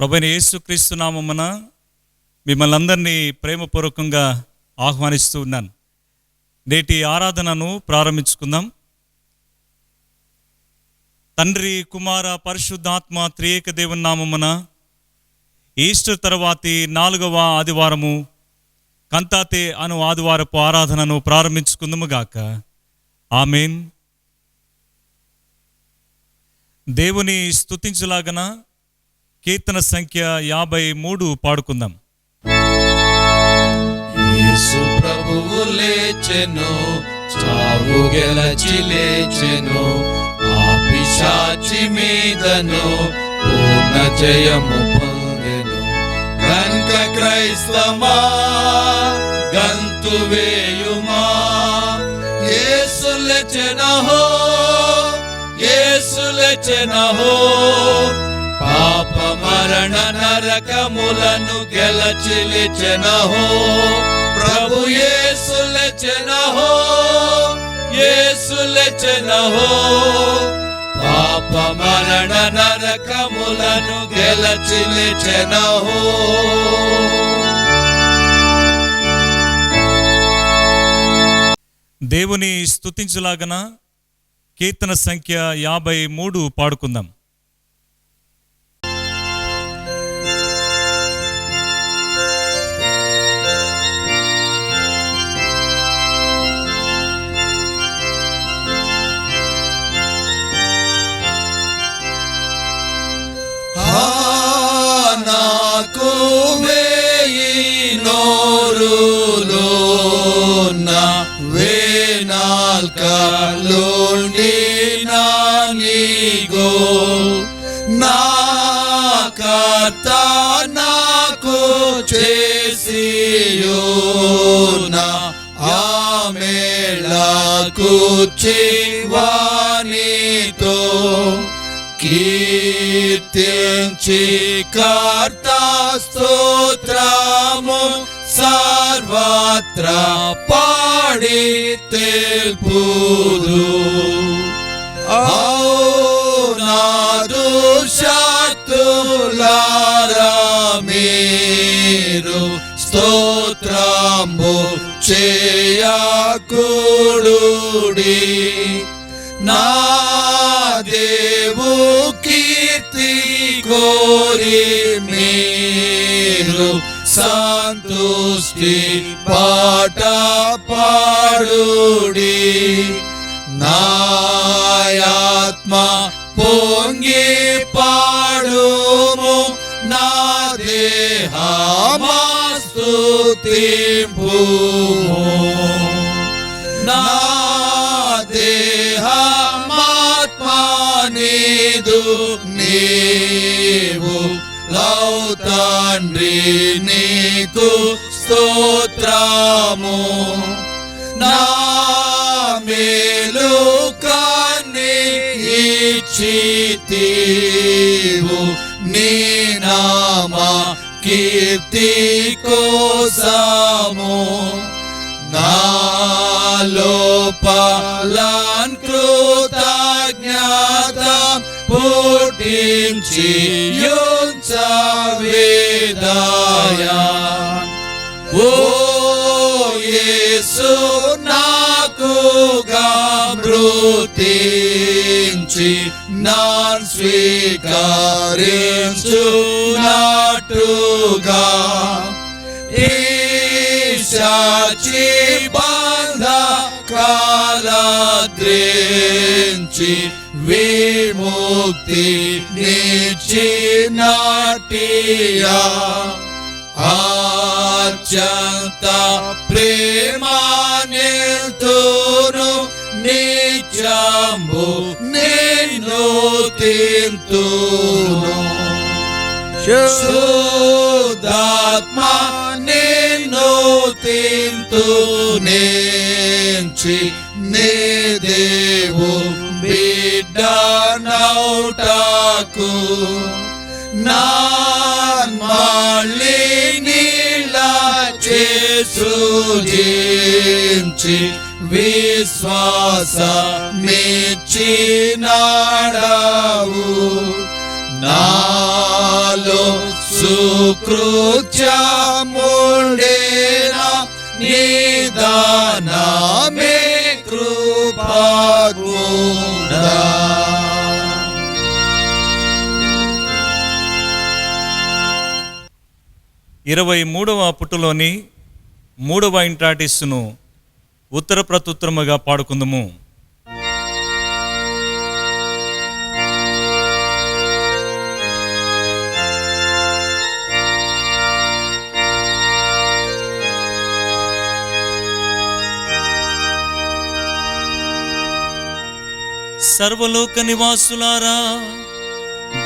ప్రభువైన యేసుక్రీస్తు నామమున మిమ్మల్ని అందరినీ ప్రేమపూర్వకంగా ఆహ్వానిస్తూ ఉన్నాను. నేటి ఆరాధనను ప్రారంభించుకుందాం. తండ్రి, కుమార, పరిశుద్ధాత్మ త్రియేక దేవుని నామమున ఈస్టర్ తర్వాతి 4వ ఆదివారము కంతాతే అను ఆదివారపు ఆరాధనను ప్రారంభించుకుందాముగాక. ఆమేన్. దేవుని స్తుతించులాగన కీర్తన సంఖ్య 53 పాడుకుందాం. యేసు ప్రభువు లేచెను, చావు గెలచి లేచెను, ఆ పిశాచి మీదను పూర్ణ జయము పొందెను. కనుక క్రైస్తవమా గంతు వేయుమా, యేసు లేచెనహో, యేసు లేచెనహో, పాప మరణ నరకములను గెలచి లేచెనహో, ప్రభు యేసు లేచెనహో, యేసు లేచెనహో, పాప మరణ నరకములను గెలచి లేచెనహో. దేవుని స్తుతించులాగన కీర్తన సంఖ్య 53 పాడుకుందాం. నాకు వేయి నోరులోన వేనాల్కలోని నానిగో, నా కర్త నాకు చేసియోనా ఆమెలకు చివానితో కీర్తించి కర్త స్తోత్రము సర్వత్రా పాడి తెలుపుదు. నాదు శక్తులారా మీరు స్తోత్రము చేయకూడుడి, నా దేవు కీర్తి కోరి మీరు సంతుష్టి పాట పాడుడి. నాయాత్మ పొంగి పాడుము, నా దేహమా స్తుతింపుము, నా దేహమాత్మనిదు నీవు లౌ తండ్రి నీకు స్తోత్రము. నా మేలు కన్ని ఇచ్చితివు, నీ నామ కీర్తి కోసము. నాలోపలన్ కృతజ్ఞత పుట్టించి యుంచవేదయా, ఓ యేసు నాకుగా మృతించి నాన్ స్వీకరించునట్టుగా ఈశాచి బంధ కాలద్రించి విముక్తి నిచ్చినట్టియా, అత్యంత ప్రేమానిల్తును నిత్యంబు నిన్ను తింతును. శుద్ధాత్మ నిన్ను తింతు నుంచి నీ దేవు బిడ్డనౌటకు, నాన్మళ్ళీ నీళ్ళ సృజించి విశ్వాసమిచ్చినాడవు, నాలో కృత్యముండేనా నిదానమే కృపాగుడా. 23వ పుట్టులోని 3వ ఇంట్రాటిస్ను ఉత్తర ప్రత్యుత్తరముగా పాడుకుందుము. సర్వలోక నివాసులారా,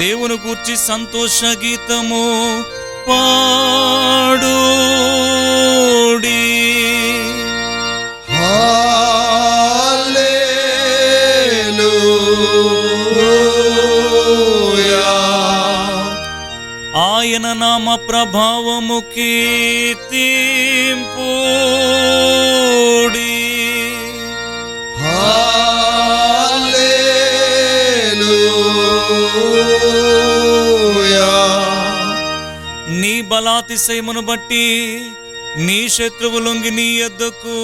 దేవుని గూర్చి సంతోష గీతము పాడుడి. హల్లెలూయా. ఆయన నామ ప్రభావము కీర్తింపుడి. నీ బలాతిశయమును బట్టి నీ శత్రువులొంగి నీ యొద్దకు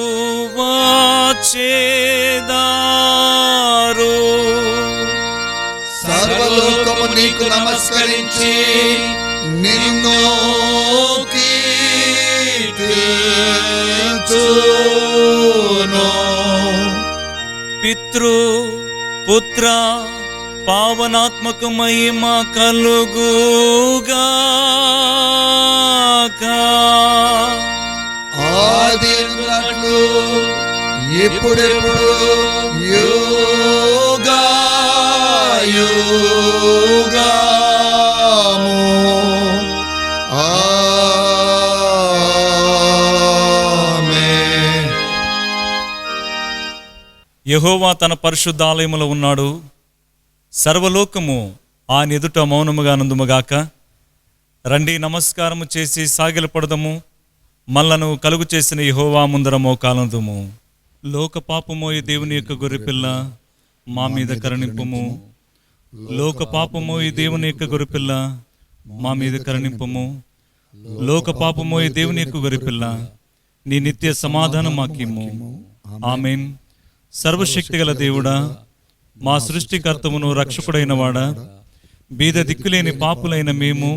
వచ్చేదారు. సర్వలోకము నీకు నమస్కరించి నిన్ను కీర్తించును. పితృ పుత్ర పావనాత్మక మహిమ కలుగుగాక. ఆదినట్లు ఇప్పుడెప్పుడు యుగాయుగాము. ఆమేన్. యెహోవా తన పరిశుద్ధ ఆలయములో ఉన్నాడు. సర్వలోకము ఆయన ఎదుట మౌనముగా నందుముగాక. రండి, నమస్కారము చేసి సాగిలపడదము. మళ్ళను కలుగు చేసిన యెహోవా ముందర మోకాలందుము. లోక పాపమోయి దేవుని యొక్క గొర్రెపిల్ల మా మీద కరుణింపుము. లోక పాపమోయి దేవుని యొక్క గొర్రెపిల్ల మా మీద కరుణింపుము. లోక పాపమోయి దేవుని యొక్క గొర్రెపిల్ల నీ నిత్య సమాధానం మాకిమ్ము. ఆమేన్. సర్వశక్తి గల దేవుడా, మా సృష్టికర్తమును రక్షకుడైన వాడా, బీద దిక్కులేని పాపులైన మేము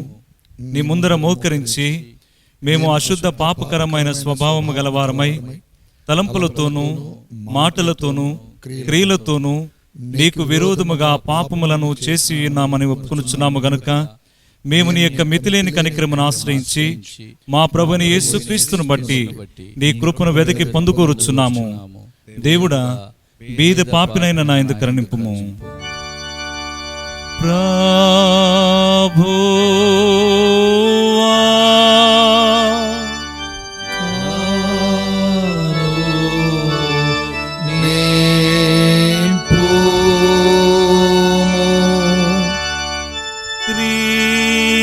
నీ ముందర మోకరించి, మేము అశుద్ధ పాపకరమైన స్వభావము గలవారమై తలంపులతోనూ మాటలతోనూ క్రియలతోనూ నీకు విరోధముగా పాపములను చేసి ఉన్నామని ఒప్పుకొనుచున్నాము గనుక మేము నీ యొక్క మితిలేని కనికరమును ఆశ్రయించి మా ప్రభుని యేసుక్రీస్తును బట్టి నీ కృపను వెదకి పొందుకోరుచున్నాము. దేవుడా, బీద పాపినైన నా యందు కరుణింపుము. ప్రభువా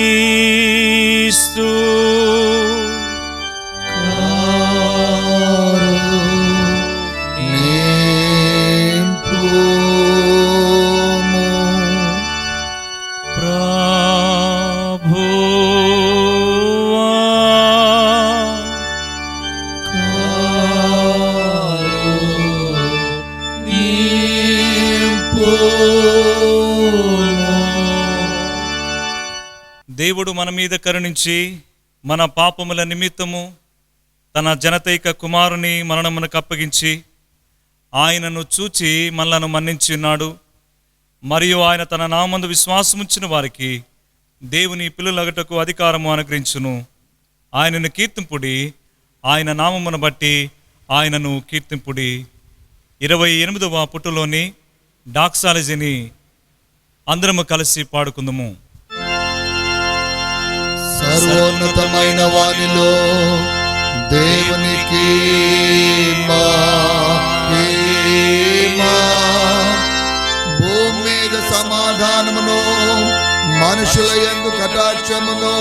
క్రీస్తు దేవుడు మన మీద కరుణించి మన పాపముల నిమిత్తము తన జనతైక కుమారుని మరణమునకు అప్పగించి ఆయనను చూచి మనలను మన్నించి ఉన్నాడు. మరియు ఆయన తన నామందు విశ్వాసముంచిన వారికి దేవుని పిల్లులగటకు అధికారము అనుగ్రహించును. ఆయనను కీర్తింపుడి, ఆయన నామమును బట్టి ఆయనను కీర్తింపుడి. 28వ పుట్టులోని డాక్సాలజీని అందరము కలిసి పాడుకుందాము. సర్వోన్నతమైన వానిలో దేవునికి మహిమ, భూమి మీద సమాధానమును, మనుషుల యందు కటాక్షమును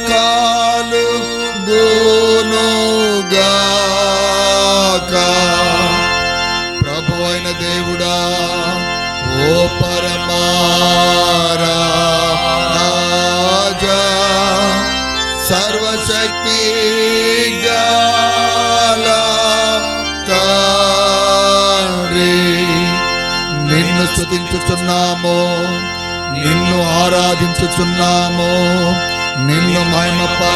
కలుగునుగాక. ప్రభువైన దేవుడా, ఓ పరమారాజా, గల తండ్రి, నిన్ను స్తుతించుచున్నాము, నిన్ను ఆరాధించుచున్నాము, నిన్ను మహిమపరచుచున్నాము.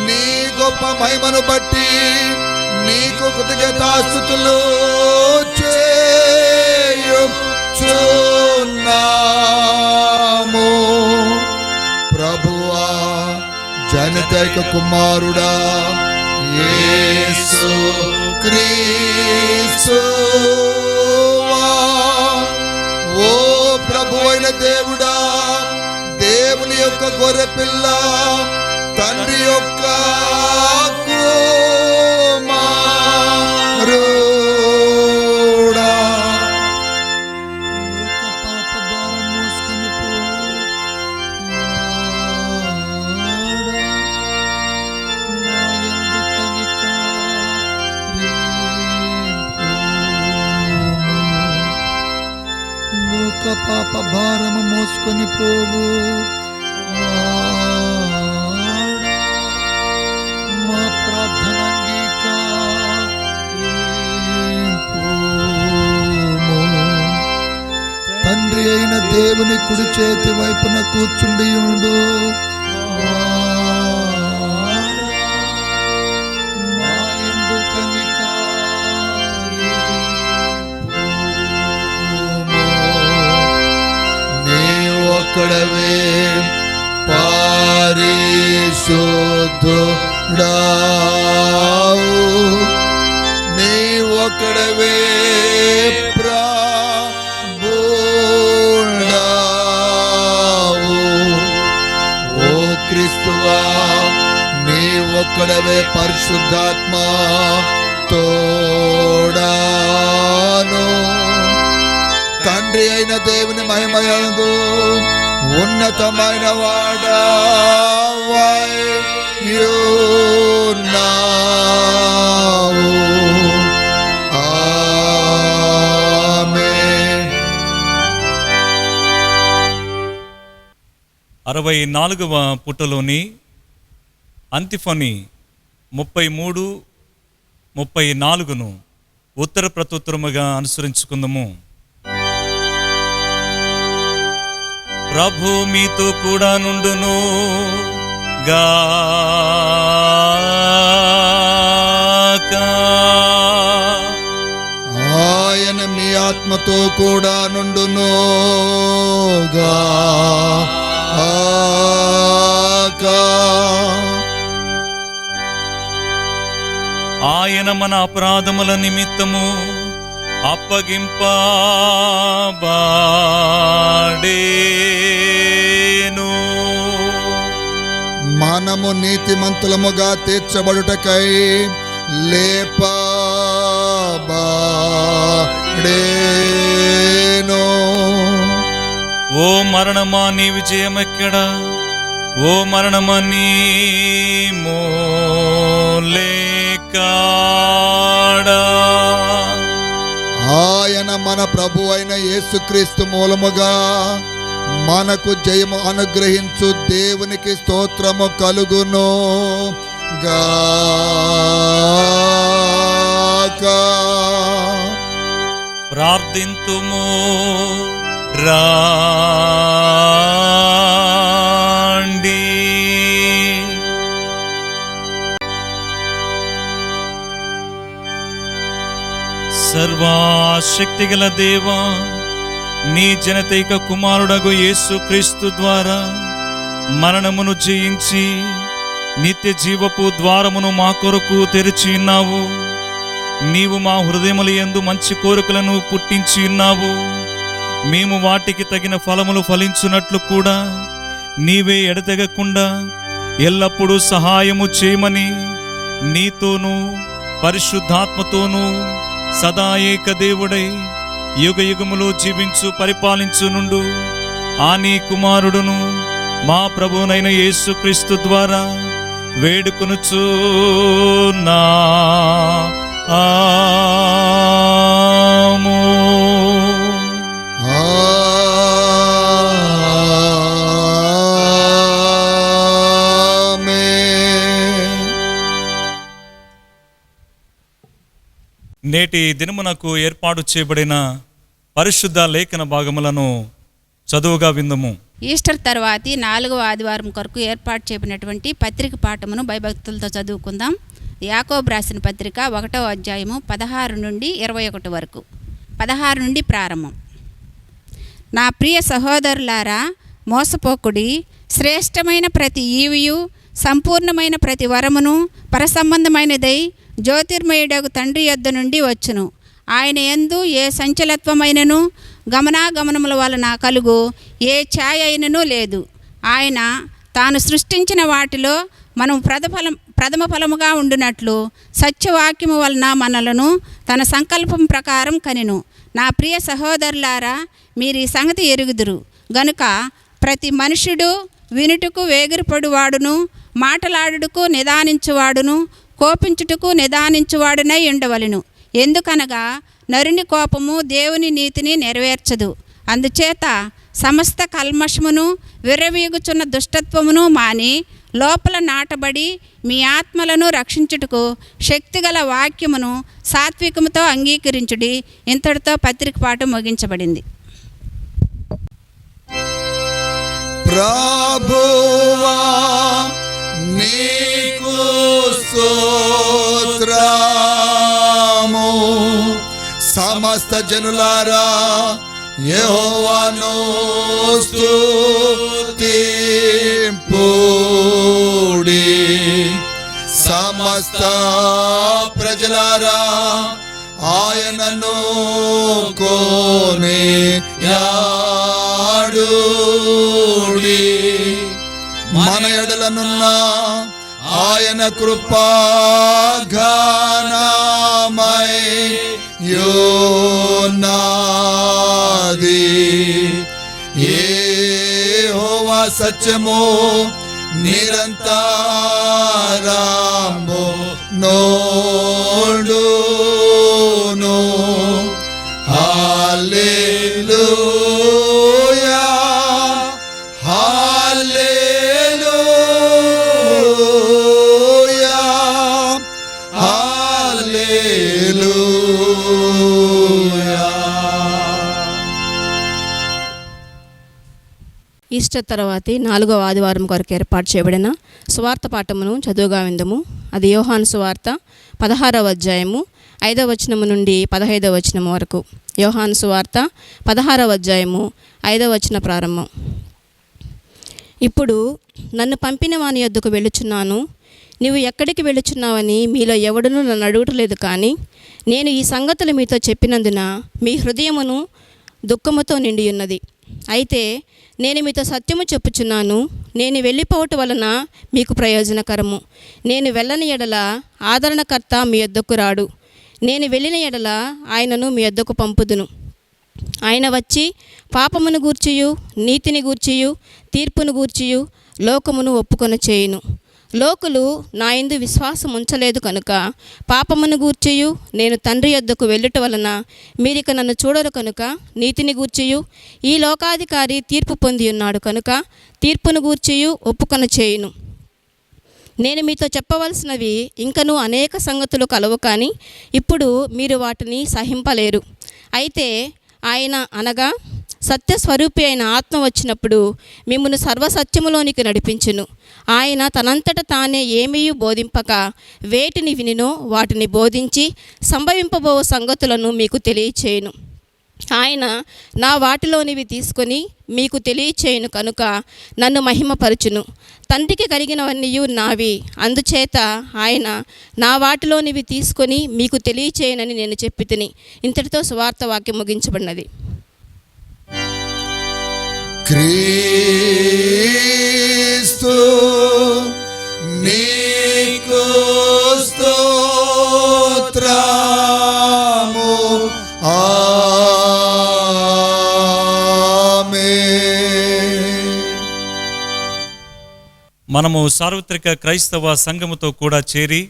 నీ గొప్ప మహిమను బట్టి నీకు కృతజ్ఞతాస్తుతులు చేయుచున్నాము. ప్రభువా, జనతైక కుమారుడా యేసు క్రీస్తువా, ఓ ప్రభువైన దేవుడా, దేవుని యొక్క గొర్రెపిల్ల, తండ్రి యొక్క కుమారుడా, లోక పాప భారం మోసుకొని లోక పాప భారము మోసుకొని పోవు మా ప్రార్థన తండ్రి అయిన దేవుని కుడి చేతి వైపున కూర్చుండియుండు మా యందు కనికరింపుము. నీవు ఒక్కడవే పరిశుద్ధుడావు, నీవు ఒక్కడవే ఓ క్రీస్తువా, నీ ఒక్కడవే పరిశుద్ధాత్మ తోడాను. తండ్రి అయిన దేవుని మహిమయందు ఉన్నతమైన వాడవైయున్నావు. ఆమేన్. 64వ పుటలోని అంతిఫనీ 33, 34ను ఉత్తర ప్రత్యుత్తరముగా అనుసరించుకుందాము. ప్రభు మీతో కూడా నుండును గాక. ఆయన మీ ఆత్మతో కూడా నుండును గాక. ఆయన మన అపరాధముల నిమిత్తము అప్పగింపబడేను, మనము నీతిమంతులముగా తీర్చబడుటకై లేపబడేను. ఓ మరణమా నీ విజయమెక్కడా, ఓ మరణమా నీ మూలేకాడా. ఆయన మన ప్రభు అయిన యేసుక్రీస్తు మూలముగా మనకు జయము అనుగ్రహించు దేవునికి స్తోత్రము కలుగును గాక. ప్రార్థింతుము రాండి. సర్వశక్తిగల దేవా, నీ జనతైక కుమారుడగు యేసు క్రీస్తు ద్వారా మరణమును జయించి నిత్య జీవపు ద్వారమును మా కొరకు తెరిచి ఉన్నావు. నీవు మా హృదయముల యందు మంచి కోరికలను పుట్టించి ఉన్నావు. మేము వాటికి తగిన ఫలములు ఫలించున్నట్లు కూడా నీవే ఎడతెగకుండా ఎల్లప్పుడూ సహాయము చేయమని నీతోనూ పరిశుద్ధాత్మతోనూ సదా ఏక దేవుడై యుగ యుగములో జీవించు పరిపాలించునుండు ఆ నీ కుమారుడును మా ప్రభువునైన యేసుక్రీస్తు ద్వారా వేడుకొనుచున్నా. ఆమేన్. నేటి దినమునకు ఏర్పాటు చేయబడిన పరిశుద్ధ లేఖన భాగములను చదువుగా విందుము. ఈస్టర్ తర్వాతి 4వ ఆదివారం కొరకు ఏర్పాటు చేయబడినటువంటి పత్రిక పాఠమును భయభక్తులతో చదువుకుందాం. యాకోబు రాసిన పత్రిక 1వ అధ్యాయము 16 నుండి 21 వరకు. 16 నుండి ప్రారంభం. నా ప్రియ సహోదరులారా, మోసపోకుడి. శ్రేష్టమైన ప్రతి ఈవియు సంపూర్ణమైన ప్రతి వరమును పరసంబంధమైనదై జ్యోతిర్మయుడగు తండ్రి యొద్ద నుండి వచ్చును. ఆయన యందు ఏ సంచలత్వమైనను గమనాగమనముల వలన కలుగు ఏ ఛాయ అయినను లేదు. ఆయన తాను సృష్టించిన వాటిలో మనం ప్రథమ ఫలముగా ఉండునట్లు సత్యవాక్యము వలన మనలను తన సంకల్పం ప్రకారం కనెను. నా ప్రియ సహోదరులారా, మీరు ఈ సంగతి ఎరుగుదురు గనుక ప్రతి మనుషుడు వినుటకు వేగిరపడువాడును, మాటలాడుటకు నిదానించువాడును, కోపించుటకు నిదానించువాడునై ఉండవలెను. ఎందుకనగా నరుని కోపము దేవుని నీతిని నెరవేర్చదు. అందుచేత సమస్త కల్మషమును విర్రవీగుచున్న దుష్టత్వమును మాని లోపల నాటబడి మీ ఆత్మలను రక్షించుటకు శక్తిగల వాక్యమును సాత్వికముతో అంగీకరించుడి. ఇంతటితో పత్రిక పాఠం ముగించబడింది. ప్రభువా నీకు స్తోత్రము. సమస్త జనులారా యెహోవాను స్తుతింపుడి. సమస్త ప్రజలారా ఆయనను కొనియాడుడి. మన ఎడలనున్న ఆయన కృపా ఘనమై యున్నది. యెహోవా సత్యము నిరంతరము నోడును. హల్లెలూయా హల్లెలూయా హల్లెలూయా. ఈస్టర్ తర్వాతి 4వ ఆదివారం కొరకు ఏర్పాటు చేయబడిన సువార్త పాఠమును చదువుగా విందుము. అది యోహాను సువార్త 16వ అధ్యాయము 5వ వచనము నుండి 15వ వచనము వరకు. యోహాను సువార్త 16వ అధ్యాయము 5వ వచన ప్రారంభం. ఇప్పుడు నన్ను పంపిన వాని యొద్దకు వెళ్ళుచున్నాను. నీవు ఎక్కడికి వెళ్ళుచున్నావని మీలో ఎవడునూ నన్ను అడుగుటలేదు, కానీ నేను ఈ సంగతులు మీతో చెప్పినందున మీ హృదయమును దుఃఖముతో నిండి ఉన్నది. అయితే నేను మీతో సత్యము చెప్పుచున్నాను, నేను వెళ్ళిపోవటం వలన మీకు ప్రయోజనకరము. నేను వెళ్ళని ఎడల ఆదరణకర్త మీ యొద్దకు రాడు. నేను వెళ్ళిన ఎడల ఆయనను మీ యొద్దకు పంపుదును. ఆయన వచ్చి పాపమును గూర్చియు నీతిని గూర్చియు తీర్పును గూర్చియు లోకమును ఒప్పుకొన చేయును. లోకులు నా యందు విశ్వాసం ఉంచలేదు కనుక పాపమును గూర్చియు నేను తండ్రి యొద్దకు వెళ్ళుట వలన మీరిక నన్ను చూడరు కనుక నీతిని గూర్చియు ఈ లోకాధికారి తీర్పు పొంది ఉన్నాడు కనుక తీర్పును గూర్చియు ఒప్పుకొన చేయును. నేను మీతో చెప్పవలసినవి ఇంకనూ అనేక సంగతులు కలవు, కానీ ఇప్పుడు మీరు వాటిని సహింపలేరు. అయితే ఆయన అనగా సత్యస్వరూపి అయిన ఆత్మ వచ్చినప్పుడు మిమ్మును సర్వసత్యములోనికి నడిపించును. ఆయన తనంతట తానే ఏమీ బోధింపక వేటిని వినినో వాటిని బోధించి సంభవింపబో సంగతులను మీకు తెలియచేయును. ఆయన నా వాటిలోనివి తీసుకొని మీకు తెలియచేయును కనుక నన్ను మహిమపరచును. తండ్రికి కలిగినవన్నీ నావి, అందుచేత ఆయన నా వాటిలోనివి తీసుకొని మీకు తెలియచేయనని నేను చెప్పి తిని. ఇంతటితో సువార్త వాక్యం ముగించబడినది. క్రీస్తు నీకు స్తోత్రము. మనము సార్వత్రిక క్రైస్తవ సంఘముతో కూడా చేరి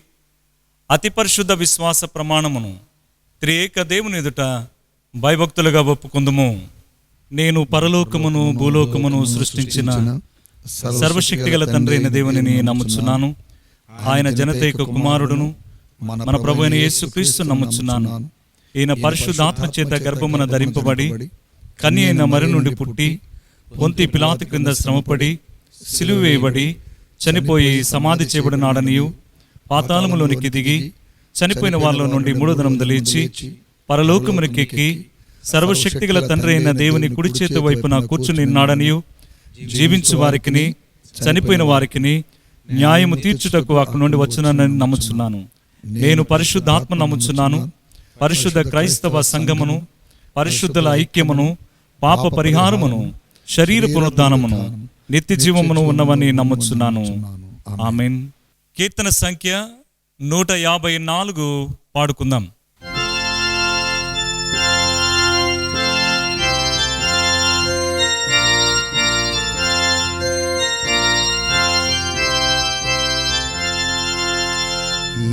అతి పరిశుద్ధ విశ్వాస ప్రమాణమును త్రియేక దేవుని ఎదుట భయభక్తులుగా ఒప్పుకుందుము. నేను పరలోకమును భూలోకమును సృష్టించిన సర్వశక్తిగల తండ్రి అయిన దేవునిని నమ్ముచున్నాను. ఆయన జనతైక కుమారుడును మన ప్రభు అయిన యేసుక్రీస్తు నమ్ముచున్నాను. ఈయన పరిశుద్ధాత్మ చేత గర్భమున ధరింపబడి కన్య అయిన మరి నుండి పుట్టి పొంతి పిలాతు క్రింద శ్రమపడి సిలువ వేయబడి చనిపోయి సమాధి చేయబడినాడనియు పాతాళములోనికి దిగి చనిపోయిన వాళ్ళ నుండి మూడో దినమున లేచి పరలోకమునకెక్కి సర్వశక్తిగల తండ్రి అయిన దేవుని కుడి చేతి వైపున కూర్చుని ఉన్నాడనియు జీవించు వారికిని చనిపోయిన వారికిని న్యాయము తీర్చుటకు అక్కడి నుండి వచ్చునని నమ్ముచున్నాను. నేను పరిశుద్ధాత్మ నమ్ముచున్నాను. పరిశుద్ధ క్రైస్తవ సంఘమును, పరిశుద్ధుల ఐక్యమును, పాప పరిహారమును, శరీర పునరుద్ధానమును, నిత్య జీవమును ఉన్నవని నమ్ముచున్నాను. ఆమేన్. కీర్తన సంఖ్య 154 పాడుకుందాం.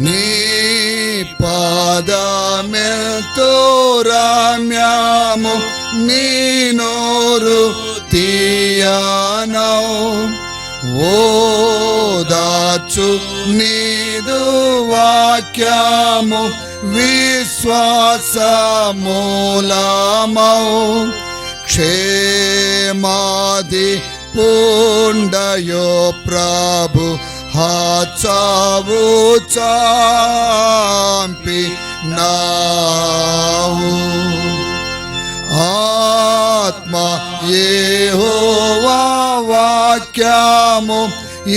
నీ పాదమెంతో రమ్యము, నీ నోరు తీయనౌ, ఓదాచు నీదు వాక్యము విశ్వాసమూలమౌ, క్షేమాది పుండయో ప్రభు హాచావు చాంపి నావు. ఆత్మ యెహోవా వాక్యము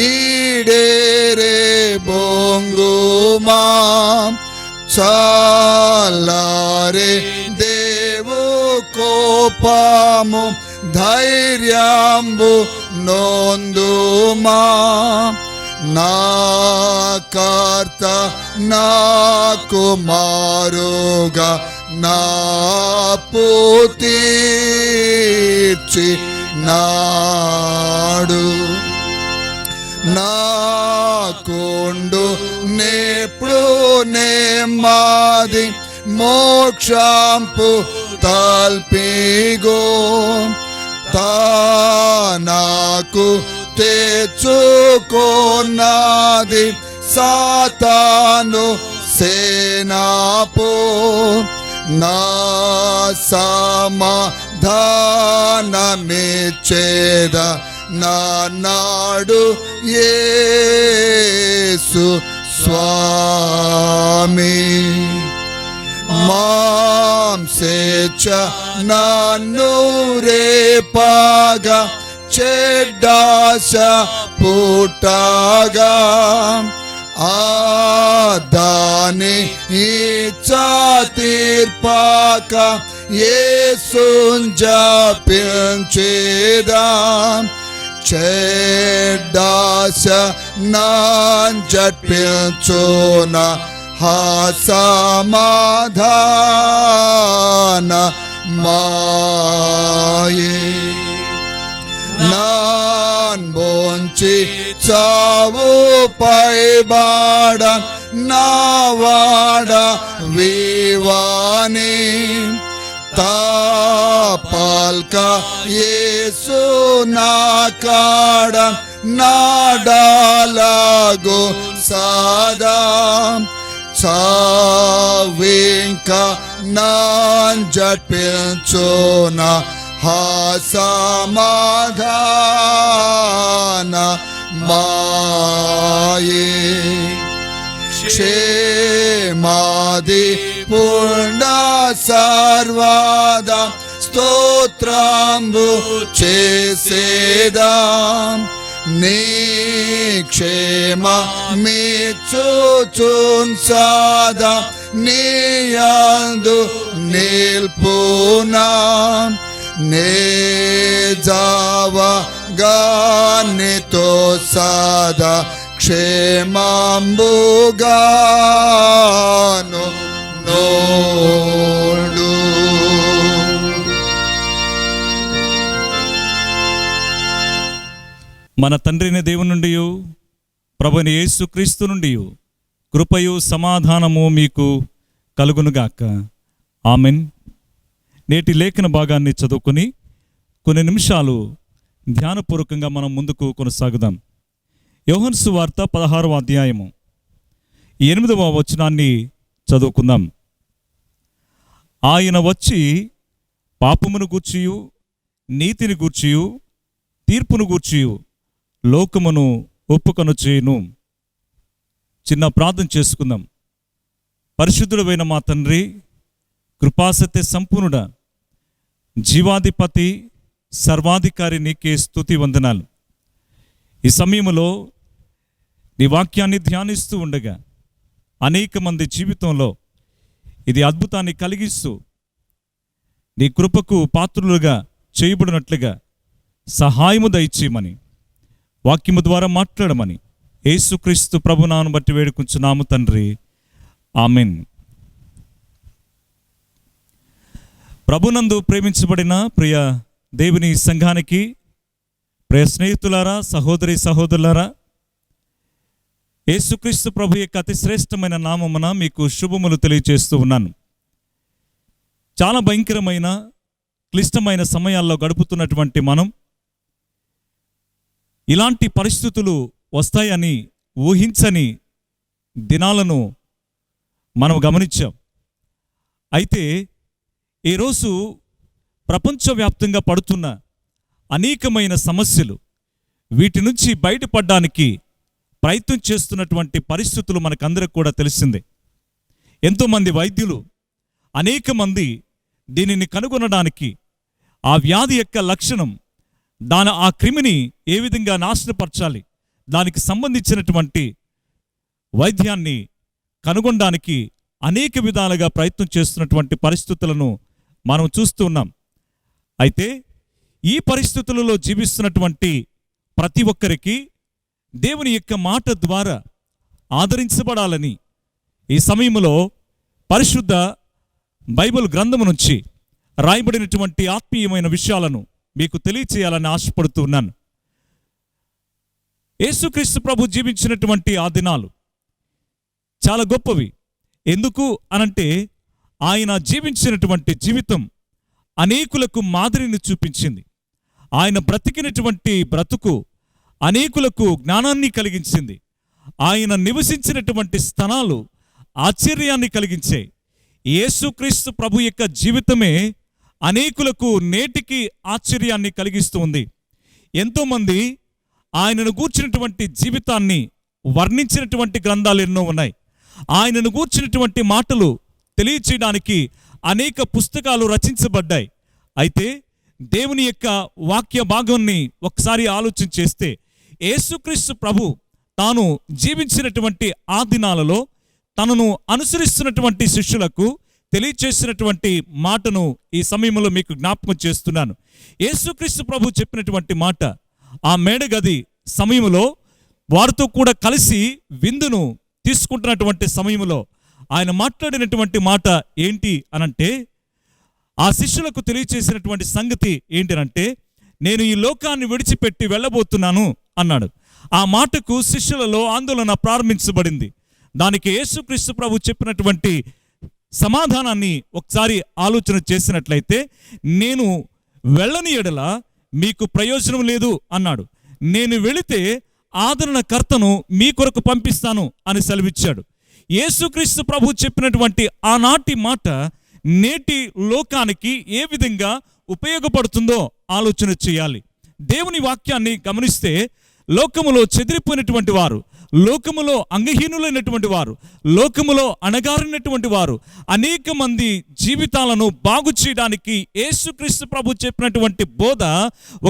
ఈడేరే బొంగుమా, చాలారే దేవు కోపము ధైర్యంబు నొందుమా. నా కర్త నా కుమారుగా నా పూతీర్చి నాడు, నాకుండు నేప్పుడు నెమ్మది మోక్షంపు తల్పిగో, తానాకు తెచ్చుకొన్నది సాతాను సేనాపో, నా సమాధానమిచ్చేద నా నాడు యేసు స్వామి. మాంసేచ్ఛ నన్ను రేపగా చెడ్డాశ పుట్టగా, ఆదాని ఇచ్చా తీర్పాక యేసున్ జపించేదా, చెడ్డాశ నాన్ జపించున సమాధాన మాయే. నాన్ బొంచి చావు పైబాడ నావాడ వివాని, తాపాల్క యేసు నా కాడ నాడాలగు సాదా, చావింక నాన్ జపించున సమాధాన మాయే. క్షేమాది పూర్ణ సర్వదా స్తోత్రంబు చేసేదా, నీ క్షేమ మిచ్చుచున్ సదా నీయందు నిల్పునా, నే జావగానితో సదా క్షేమంబుగాను నోడు. మన తండ్రిని దేవుని నుండి ప్రభుని యేసుక్రీస్తు నుండి కృపయు సమాధానము మీకు కలుగునుగాక. ఆమెన్. నేటి లేఖన భాగాన్ని చదువుకుని కొన్ని నిమిషాలు ధ్యానపూర్వకంగా మనం ముందుకు కొనసాగుదాం. యోహాను సువార్త 16వ అధ్యాయము. 8వ వచనాన్ని చదువుకుందాం. ఆయన వచ్చి పాపమును గూర్చియు నీతిని గూర్చియు తీర్పును గూర్చియు లోకమును ఒప్పుకొనుచేయును. చిన్న ప్రార్థన చేసుకుందాం. పరిశుద్ధుడైన మా తండ్రి, కృపాసత్య సంపూర్ణుడ, జీవాధిపతి, సర్వాధికారి నీకే స్తుతి వందనాలు. ఈ సమయంలో నీ వాక్యాన్ని ధ్యానిస్తూ ఉండగా అనేక మంది జీవితంలో ఇది అద్భుతాన్ని కలిగిస్తూ నీ కృపకు పాత్రులుగా చేయబడినట్లుగా సహాయము దయచేయమని, వాక్యము ద్వారా మాట్లాడమని యేసుక్రీస్తు ప్రభునామమును బట్టి వేడుకుంటున్నాము తండ్రి, ఆమేన్. ప్రభునందు ప్రేమించబడిన ప్రియ దేవుని సంఘానికి, ప్రియ స్నేహితులారా, సహోదరి సహోదరులారా, యేసుక్రీస్తు ప్రభు యొక్క అతి శ్రేష్టమైన నామమున మీకు శుభములు తెలియజేస్తూ ఉన్నాను. చాలా భయంకరమైన క్లిష్టమైన సమయాల్లో గడుపుతున్నటువంటి మనం ఇలాంటి పరిస్థితులు వస్తాయని ఊహించని దినాలను మనం గమనించాం. అయితే ఈరోజు ప్రపంచవ్యాప్తంగా పడుతున్న అనేకమైన సమస్యలు, వీటి నుంచి బయటపడడానికి ప్రయత్నం చేస్తున్నటువంటి పరిస్థితులు మనకందరికి కూడా తెలిసిందే. ఎంతోమంది వైద్యులు, అనేక మంది దీనిని కనుగొనడానికి, ఆ వ్యాధి యొక్క లక్షణం, ఆ క్రిమిని ఏ విధంగా నాశనపరచాలి, దానికి సంబంధించినటువంటి వైద్యాన్ని కనుగొనడానికి అనేక విధాలుగా ప్రయత్నం చేస్తున్నటువంటి పరిస్థితులను మనం చూస్తూ ఉన్నాం. అయితే ఈ పరిస్థితులలో జీవిస్తున్నటువంటి ప్రతి ఒక్కరికి దేవుని యొక్క మాట ద్వారా ఆదరించబడాలని ఈ సమయంలో పరిశుద్ధ బైబిల్ గ్రంథము నుంచి రాయబడినటువంటి ఆత్మీయమైన విషయాలను మీకు తెలియచేయాలని ఆశపడుతూ ఉన్నాను. యేసుక్రీస్తు ప్రభు జీవించినటువంటి ఆ దినాలు చాలా గొప్పవి. ఎందుకు అనంటే ఆయన జీవించినటువంటి జీవితం అనేకులకు మాదిరిని చూపించింది. ఆయన బ్రతికినటువంటి బ్రతుకు అనేకులకు జ్ఞానాన్ని కలిగించింది. ఆయన నివసించినటువంటి స్థలాలు ఆశ్చర్యాన్ని కలిగించాయి. యేసుక్రీస్తు ప్రభు యొక్క జీవితమే అనేకులకు నేటికి ఆశ్చర్యాన్ని కలిగిస్తూ ఉంది. ఎంతోమంది ఆయనను గూర్చినటువంటి జీవితాన్ని వర్ణించినటువంటి గ్రంథాలు ఎన్నో ఉన్నాయి. ఆయనను గూర్చినటువంటి మాటలు తెలియచేయడానికి అనేక పుస్తకాలు రచించబడ్డాయి. అయితే దేవుని యొక్క వాక్య భాగాన్ని ఒకసారి ఆలోచన చేస్తే, యేసుక్రీస్తు ప్రభు తాను జీవించినటువంటి ఆ దినాలలో తనను అనుసరిస్తున్నటువంటి శిష్యులకు తెలియచేసినటువంటి మాటను ఈ సమయంలో మీకు జ్ఞాపకం చేస్తున్నాను. యేసుక్రీస్తు ప్రభు చెప్పినటువంటి మాట, ఆ మేడగది సమయంలో వారితో కూడా కలిసి విందును తీసుకుంటున్నటువంటి సమయంలో ఆయన మాట్లాడినటువంటి మాట ఏంటి అనంటే, ఆ శిష్యులకు తెలియచేసినటువంటి సంగతి ఏంటంటే, నేను ఈ లోకాన్ని విడిచిపెట్టి వెళ్ళబోతున్నాను అన్నాడు. ఆ మాటకు శిష్యులలో ఆందోళన ప్రారంభించబడింది. దానికి యేసుక్రీస్తు ప్రభు చెప్పినటువంటి సమాధానాన్ని ఒకసారి ఆలోచన చేసినట్లయితే, నేను వెళ్ళని ఎడల మీకు ప్రయోజనం లేదు అన్నాడు. నేను వెళితే ఆదరణకర్తను మీ కొరకు పంపిస్తాను అని సెలవిచ్చాడు. యేసుక్రీస్తు ప్రభు చెప్పినటువంటి ఆనాటి మాట నేటి లోకానికి ఏ విధంగా ఉపయోగపడుతుందో ఆలోచన చేయాలి. దేవుని వాక్యాన్ని గమనిస్తే, లోకములో చెదిరిపోయినటువంటి వారు, లోకములో అంగహీనులైనటువంటి వారు, లోకములో అణగారినటువంటి వారు, అనేక మంది జీవితాలను బాగు చేయడానికి యేసుక్రీస్తు ప్రభు చెప్పినటువంటి బోధ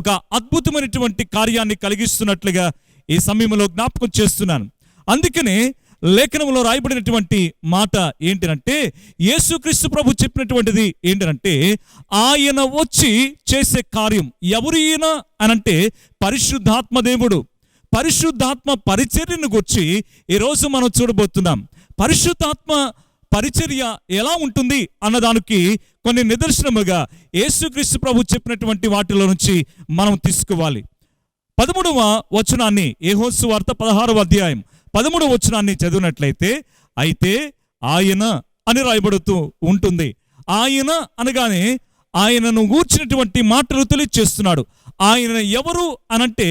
ఒక అద్భుతమైనటువంటి కార్యాన్ని కలిగిస్తున్నట్లుగా ఈ సమయంలో జ్ఞాపకం చేస్తున్నాను. అందుకనే లేఖనంలో రాయబడినటువంటి మాట ఏంటంటే, యేసుక్రీస్తు ప్రభు చెప్పినటువంటిది ఏంటంటే, ఆయన వచ్చి చేసే కార్యం ఎవరు ఈయన అనంటే పరిశుద్ధాత్మ దేవుడు. పరిశుద్ధాత్మ పరిచర్యను గురించి ఈరోజు మనం చూడబోతున్నాం. పరిశుద్ధాత్మ పరిచర్య ఎలా ఉంటుంది అన్నదానికి కొన్ని నిదర్శనముగా యేసుక్రీస్తు ప్రభు చెప్పినటువంటి వాటిలో నుంచి మనం తీసుకోవాలి. 13వ వచనాన్ని, యోహాను సువార్త 16వ అధ్యాయం 13వ వచనాన్ని చదివినట్లయితే, అయితే ఆయన అని రాయబడుతూ ఉంటుంది. ఆయన అనగానే ఆయనను గూర్చినటువంటి మాటలు తెలియచేస్తున్నాడు. ఆయన ఎవరు అనంటే,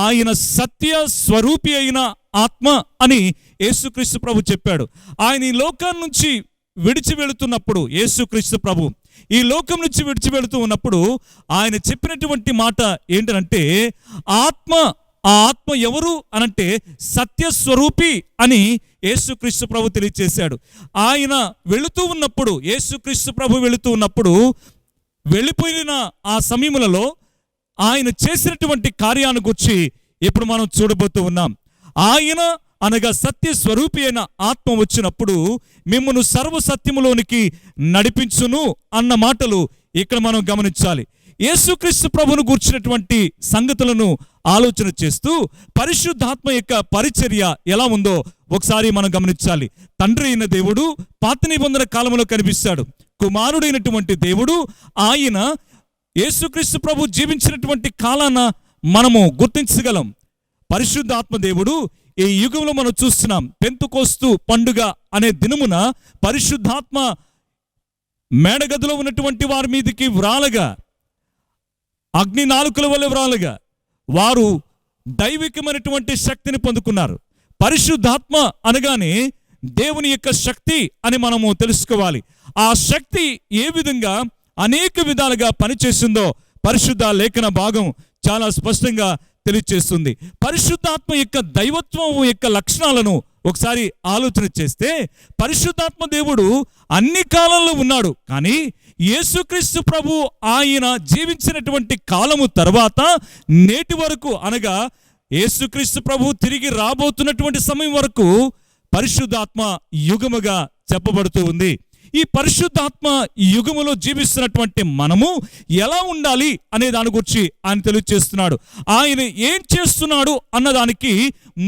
ఆయన సత్య స్వరూపి అయిన ఆత్మ అని యేసుక్రీస్తు ప్రభు చెప్పాడు. ఆయన ఈ లోకం నుంచి విడిచి వెళుతున్నప్పుడు, యేసుక్రీస్తు ప్రభు ఈ లోకం నుంచి విడిచి వెళుతూ ఉన్నప్పుడు ఆయన చెప్పినటువంటి మాట ఏంటంటే, ఆ ఆత్మ ఎవరు అనంటే సత్యస్వరూపి అని యేసుక్రీస్తు ప్రభు తెలియచేశాడు. ఆయన వెళుతూ ఉన్నప్పుడు, యేసుక్రీస్తు ప్రభు వెళుతూ ఉన్నప్పుడు, వెళ్ళిపోయిన ఆ సమయములలో ఆయన చేసినటువంటి కార్యాన్ని గురించి ఇప్పుడు మనం చూడబోతూ ఉన్నాం. ఆయన అనగా సత్య స్వరూపి అయిన ఆత్మ వచ్చినప్పుడు మిమ్మును సర్వసత్యములోనికి నడిపించును అన్న మాటలు ఇక్కడ మనం గమనించాలి. యేసుక్రీస్తు ప్రభువును గూర్చినటువంటి సంగతులను ఆలోచన చేస్తూ పరిశుద్ధాత్మ యొక్క పరిచర్య ఎలా ఉందో ఒకసారి మనం గమనించాలి. తండ్రి అయిన దేవుడు పాత నిబంధన కాలంలో కనిపిస్తాడు. కుమారుడైనటువంటి దేవుడు ఆయన యేసుక్రీస్తు ప్రభు జీవించినటువంటి కాలాన మనము గుర్తించగలం. పరిశుద్ధాత్మ దేవుడు ఈ యుగంలో మనం చూస్తున్నాం. పెంతుకోస్తు పండుగ అనే దినమున పరిశుద్ధాత్మ మేడగదిలో ఉన్నటువంటి వారి మీదకి వ్రాలగా, అగ్ని నాలుకల వల్ల వ్రాలగా వారు దైవికమైనటువంటి శక్తిని పొందుకున్నారు. పరిశుద్ధాత్మ అనగానే దేవుని యొక్క శక్తి అని మనము తెలుసుకోవాలి. ఆ శక్తి ఏ విధంగా అనేక విధాలుగా పనిచేస్తుందో పరిశుద్ధ లేఖన భాగం చాలా స్పష్టంగా తెలియచేస్తుంది. పరిశుద్ధాత్మ యొక్క దైవత్వం యొక్క లక్షణాలను ఒకసారి ఆలోచన చేస్తే, పరిశుద్ధాత్మ దేవుడు అన్ని కాలంలో ఉన్నాడు. కానీ యేసుక్రీస్తు ప్రభు ఆయన జీవించినటువంటి కాలము తర్వాత నేటి వరకు, అనగా యేసుక్రీస్తు ప్రభు తిరిగి రాబోతున్నటువంటి సమయం వరకు పరిశుద్ధాత్మ యుగముగా చెప్పబడుతూ ఉంది. ఈ పరిశుద్ధాత్మ యుగములో జీవిస్తున్నటువంటి మనము ఎలా ఉండాలి అనే దాని గురించి ఆయన తెలియజేస్తున్నాడు. ఆయన ఏం చేస్తున్నాడు అన్నదానికి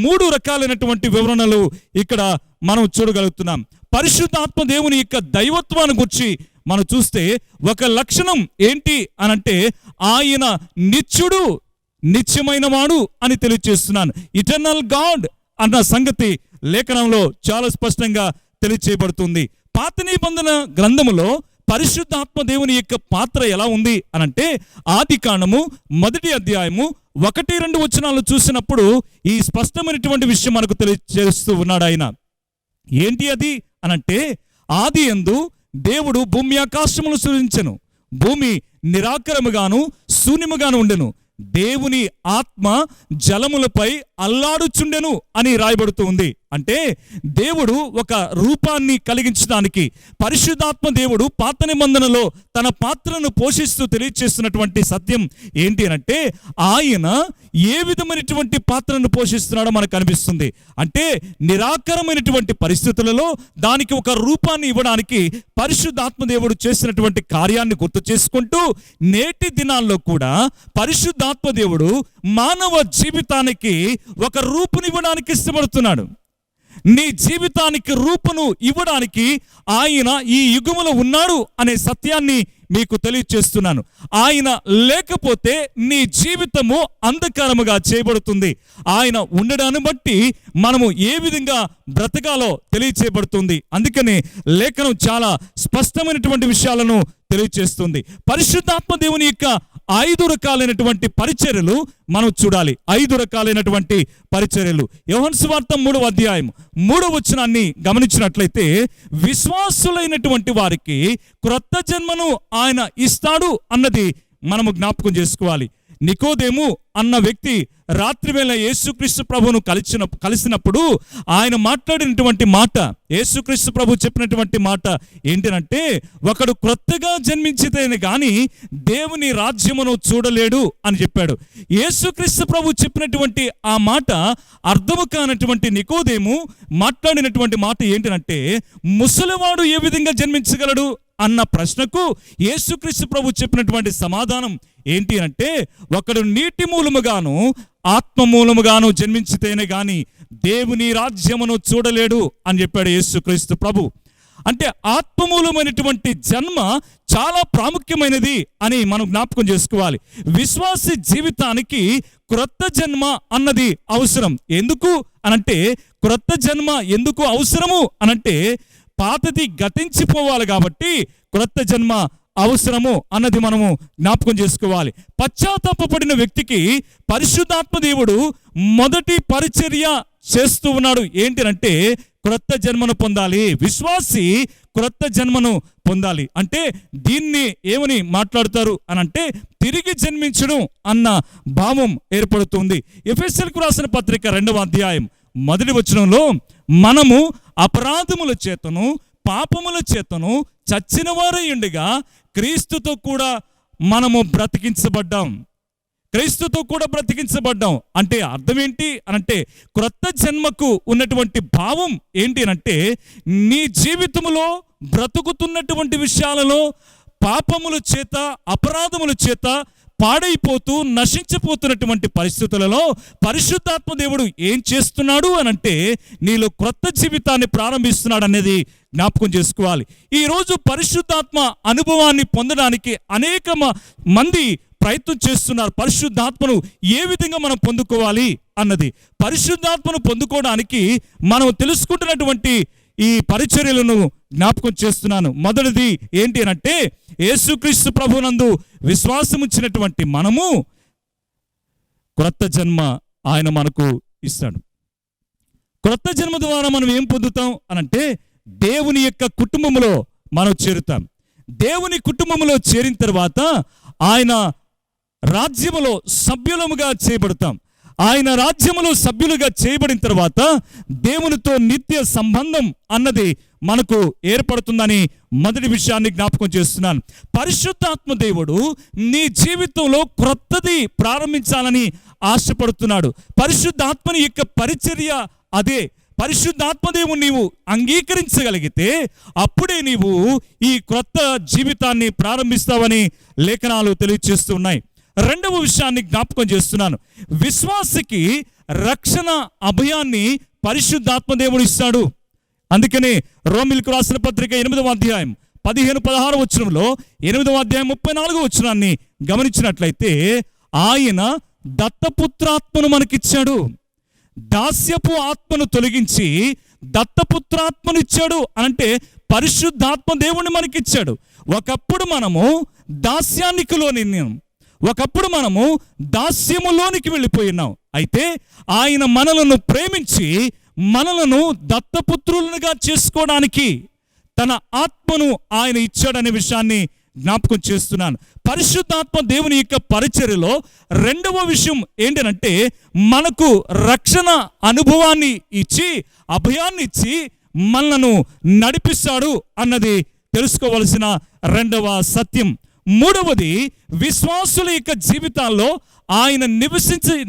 3 రకాలైనటువంటి వివరణలు ఇక్కడ మనం చూడగలుగుతున్నాం. పరిశుద్ధాత్మ దేవుని యొక్క దైవత్వాన్ని గురించి మనం చూస్తే ఒక లక్షణం ఏంటి అనంటే, ఆయన నిత్యుడు, నిత్యమైన వాడు అని తెలియజేస్తున్నాను. ఇటర్నల్ గాడ్ అన్న సంగతి లేఖనంలో చాలా స్పష్టంగా తెలియచేయబడుతుంది. పాత నిబంధన గ్రంథములో పరిశుద్ధాత్మ దేవుని యొక్క పాత్ర ఎలా ఉంది అనంటే, ఆది కాండము 1వ అధ్యాయము 1-2 వచనాలు చూసినప్పుడు ఈ స్పష్టమైనటువంటి విషయం మనకు తెలియజేస్తూ ఉన్నాడు. ఆయన ఏంటి అది అనంటే, ఆది యందు దేవుడు భూమి ఆకాశములు సృజించెను, భూమి నిరాకరముగాను శూన్యముగాను ఉండెను, దేవుని ఆత్మ జలములపై అల్లాడుచుండెను అని రాయబడుతూ ఉంది. అంటే దేవుడు ఒక రూపాన్ని కలిగించడానికి పరిశుద్ధాత్మ దేవుడు పాత నిబంధనలో తన పాత్రను పోషిస్తూ తెలియజేస్తున్నటువంటి సత్యం ఏంటి అంటే, ఆయన ఏ విధమైనటువంటి పాత్రను పోషిస్తున్నాడో మనకు అనిపిస్తుంది. అంటే నిరాకరమైనటువంటి పరిస్థితులలో దానికి ఒక రూపాన్ని ఇవ్వడానికి పరిశుద్ధాత్మ దేవుడు చేసినటువంటి కార్యాన్ని గుర్తు చేసుకుంటూ, నేటి దినాల్లో కూడా పరిశుద్ధాత్మ దేవుడు మానవ జీవితానికి ఒక రూపునివ్వడానికి ఇష్టపడుతున్నాడు. నీ జీవితానికి రూపును ఇవ్వడానికి ఆయన ఈ యుగములో ఉన్నాడు అనే సత్యాన్ని మీకు తెలియచేస్తున్నాను. ఆయన లేకపోతే నీ జీవితము అంధకారముగా చేయబడుతుంది. ఆయన ఉండడాన్ని బట్టి మనము ఏ విధంగా బ్రతకాలో తెలియచేయబడుతుంది. అందుకని లేఖనం చాలా స్పష్టమైనటువంటి విషయాలను తెలియచేస్తుంది. పరిశుద్ధాత్మ దేవుని యొక్క 5 రకాలైనటువంటి పరిచర్యలు మనం చూడాలి. 5 రకాలైనటువంటి పరిచర్యలు. యోహాను సువార్త 3వ అధ్యాయం 3వ వచనాన్ని గమనించినట్లయితే, విశ్వాసులైనటువంటి వారికి క్రొత్త జన్మను ఆయన ఇస్తాడు అన్నది మనము జ్ఞాపకం చేసుకోవాలి. నికోదేము అన్న వ్యక్తి రాత్రివేళ యేసుక్రీస్తు ప్రభువును కలిసినప్పుడు ఆయన మాట్లాడినటువంటి మాట, యేసుక్రీస్తు ప్రభు చెప్పినటువంటి మాట ఏంటంటే, ఒకడు క్రొత్తగా జన్మించితేనే గాని దేవుని రాజ్యమును చూడలేడు అని చెప్పాడు. యేసుక్రీస్తు ప్రభు చెప్పినటువంటి ఆ మాట అర్థము కానటువంటి నికోదేము మాట్లాడినటువంటి మాట ఏంటంటే, ముసలివాడు ఏ విధంగా జన్మించగలడు అన్న ప్రశ్నకు యేసుక్రీస్తు ప్రభు చెప్పినటువంటి సమాధానం ఏంటి అంటే, ఒకడు నీటి మూలముగాను ఆత్మ మూలముగాను జన్మించితేనే గాని దేవుని రాజ్యమును చూడలేడు అని చెప్పాడు యేసుక్రీస్తు ప్రభు. అంటే ఆత్మమూలమైనటువంటి జన్మ చాలా ప్రాముఖ్యమైనది అని మనం జ్ఞాపకం చేసుకోవాలి. విశ్వాసి జీవితానికి క్రొత్త జన్మ అన్నది అవసరం. ఎందుకు అనంటే, క్రొత్త జన్మ ఎందుకు అవసరము అనంటే, పాతది గతించిపోవాలి కాబట్టి క్రొత్త జన్మ అవసరము అన్నది మనము జ్ఞాపకం చేసుకోవాలి. పశ్చాత్తాపపడిన వ్యక్తికి పరిశుద్ధాత్మ దేవుడు మొదటి పరిచర్య చేస్తూ ఉన్నాడు. ఏంటంటే క్రొత్త జన్మను పొందాలి. విశ్వాసి క్రొత్త జన్మను పొందాలి అంటే దీన్ని ఏమని మాట్లాడుతారు అనంటే తిరిగి జన్మించడం అన్న భావం ఏర్పడుతుంది. ఎఫెసీయులకు రాసిన పత్రిక 2వ అధ్యాయం 1వ వచనంలో మనము అపరాధముల చేతను పాపముల చేతను చచ్చిన వారై ఉండగా క్రీస్తుతో కూడా మనము బ్రతికించబడ్డాం. క్రీస్తుతో కూడా బ్రతికించబడ్డాం అంటే అర్థం ఏంటి అనంటే క్రొత్త జన్మకు ఉన్నటువంటి భావం ఏంటి అనంటే నీ జీవితంలో బ్రతుకుతున్నటువంటి విషయాలలో పాపముల చేత అపరాధముల చేత పాడైపోతూ నశించిపోతున్నటువంటి పరిస్థితులలో పరిశుద్ధాత్మ దేవుడు ఏం చేస్తున్నాడు అనంటే నీలో క్రొత్త జీవితాన్ని ప్రారంభిస్తున్నాడు అనేది జ్ఞాపకం చేసుకోవాలి. ఈరోజు పరిశుద్ధాత్మ అనుభవాన్ని పొందడానికి అనేక మంది ప్రయత్నం చేస్తున్నారు. పరిశుద్ధాత్మను ఏ విధంగా మనం పొందుకోవాలి అన్నది. పరిశుద్ధాత్మను పొందుకోవడానికి మనం తెలుసుకుంటున్నటువంటి ఈ పరిచర్యలను జ్ఞాపకం చేస్తున్నాను. మొదటిది ఏంటి అనంటే యేసుక్రీస్తు ప్రభునందు విశ్వాసం ఉంచినటువంటి మనము క్రొత్త జన్మ ఆయన మనకు ఇస్తాడు. క్రొత్త జన్మ ద్వారా మనం ఏం పొందుతాం అనంటే దేవుని యొక్క కుటుంబంలో మనం చేరుతాం. దేవుని కుటుంబంలో చేరిన తర్వాత ఆయన రాజ్యములో సభ్యులముగా చేయబడతాం. ఆయన రాజ్యములో సభ్యులుగా చేయబడిన తర్వాత దేవునితో నిత్య సంబంధం అన్నది మనకు ఏర్పడుతుందని మొదటి విషయాన్ని జ్ఞాపకం చేస్తున్నాను. పరిశుద్ధాత్మ దేవుడు నీ జీవితంలో క్రొత్తది ప్రారంభించాలని ఆశపడుతున్నాడు. పరిశుద్ధాత్మని యొక్క పరిచర్య అదే. పరిశుద్ధాత్మదేవుని నీవు అంగీకరించగలిగితే అప్పుడే నీవు ఈ క్రొత్త జీవితాన్ని ప్రారంభిస్తావని లేఖనాలు తెలియజేస్తున్నాయి. రెండవ విషయాన్ని జ్ఞాపకం చేస్తున్నాను. విశ్వాసికి రక్షణ అభయాన్ని పరిశుద్ధాత్మదేవుడు ఇస్తాడు. అందుకనే రోమీయులకు రాసిన పత్రిక 8వ అధ్యాయం 15-16 వచనంలో 8వ అధ్యాయం 34వ వచనాన్ని గమనించినట్లయితే ఆయన దత్తపుత్రాత్మను మనకిచ్చాడు. దాస్యపు ఆత్మను తొలగించి దత్తపుత్రాత్మను ఇచ్చాడు అంటే పరిశుద్ధాత్మ దేవుణ్ణి మనకిచ్చాడు. ఒకప్పుడు మనము దాస్యానికిలోని ఒకప్పుడు మనము దాస్యములోనికి వెళ్ళిపోయినాం. అయితే ఆయన మనలను ప్రేమించి మనలను దత్తపుత్రులుగా చేసుకోవడానికి తన ఆత్మను ఆయన ఇచ్చాడనే విషయాన్ని జ్ఞాపకం చేస్తున్నాను. పరిశుద్ధాత్మ దేవుని యొక్క పరిచర్యలో రెండవ విషయం ఏంటంటే మనకు రక్షణ అనుభవాన్ని ఇచ్చి అభయాన్ని ఇచ్చి మనలను నడిపిస్తాడు అన్నది తెలుసుకోవలసిన రెండవ సత్యం. మూడవది విశ్వాసుల యొక్క జీవితాల్లో ఆయన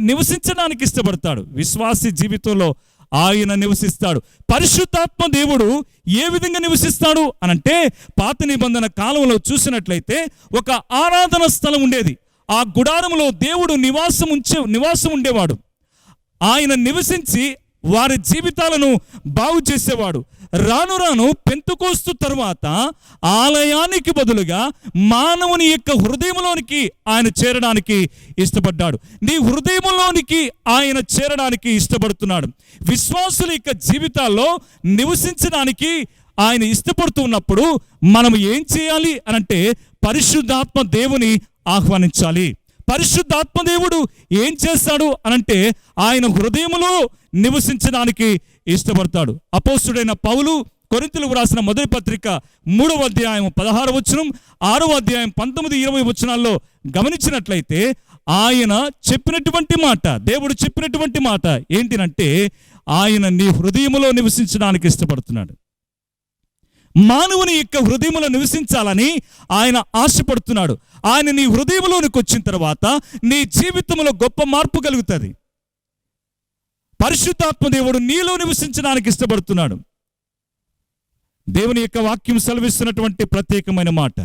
నివసించడానికి ఇష్టపడతాడు. విశ్వాసి జీవితంలో ఆయన నివసిస్తాడు. పరిశుద్ధాత్మ దేవుడు ఏ విధంగా నివసిస్తాడు అనంటే పాత నిబంధన కాలంలో చూసినట్లయితే ఒక ఆరాధన స్థలం ఉండేది. ఆ గుడారంలో దేవుడు నివాసం ఉండేవాడు. ఆయన నివసించి వారి జీవితాలను బాగు చేసేవాడు. రాను రాను పెంతెకోస్తు తరువాత ఆలయానికి బదులుగా మానవుని యొక్క హృదయంలోనికి ఆయన చేరడానికి ఇష్టపడ్డాడు. నీ హృదయంలోనికి ఆయన చేరడానికి ఇష్టపడుతున్నాడు. విశ్వాసుల యొక్క జీవితాల్లో నివసించడానికి ఆయన ఇష్టపడుతూ ఉన్నప్పుడు మనం ఏం చేయాలి అనంటే పరిశుద్ధాత్మ దేవుని ఆహ్వానించాలి. పరిశుద్ధాత్మ దేవుడు ఏం చేస్తాడు అనంటే ఆయన హృదయములో నివసించడానికి ఇష్టపడతాడు. అపోస్తుడైన పౌలు కొరింథీయులకు రాసిన మొదటి పత్రిక 3వ అధ్యాయం 16వ వచనం 6వ అధ్యాయం 19-20 వచనాల్లో గమనించినట్లయితే ఆయన చెప్పినటువంటి మాట, దేవుడు చెప్పినటువంటి మాట ఏంటినంటే ఆయన నీ హృదయములో నివసించడానికి ఇష్టపడుతున్నాడు. మానవుని యొక్క హృదయంలో నివసించాలని ఆయన ఆశపడుతున్నాడు. ఆయన నీ హృదయంలోనికి వచ్చిన తర్వాత నీ జీవితంలో గొప్ప మార్పు కలుగుతుంది. పరిశుద్ధాత్మ దేవుడు నీలో నివసించడానికి ఇష్టపడుతున్నాడు. దేవుని యొక్క వాక్యం సెలవిస్తున్నటువంటి ప్రత్యేకమైన మాట.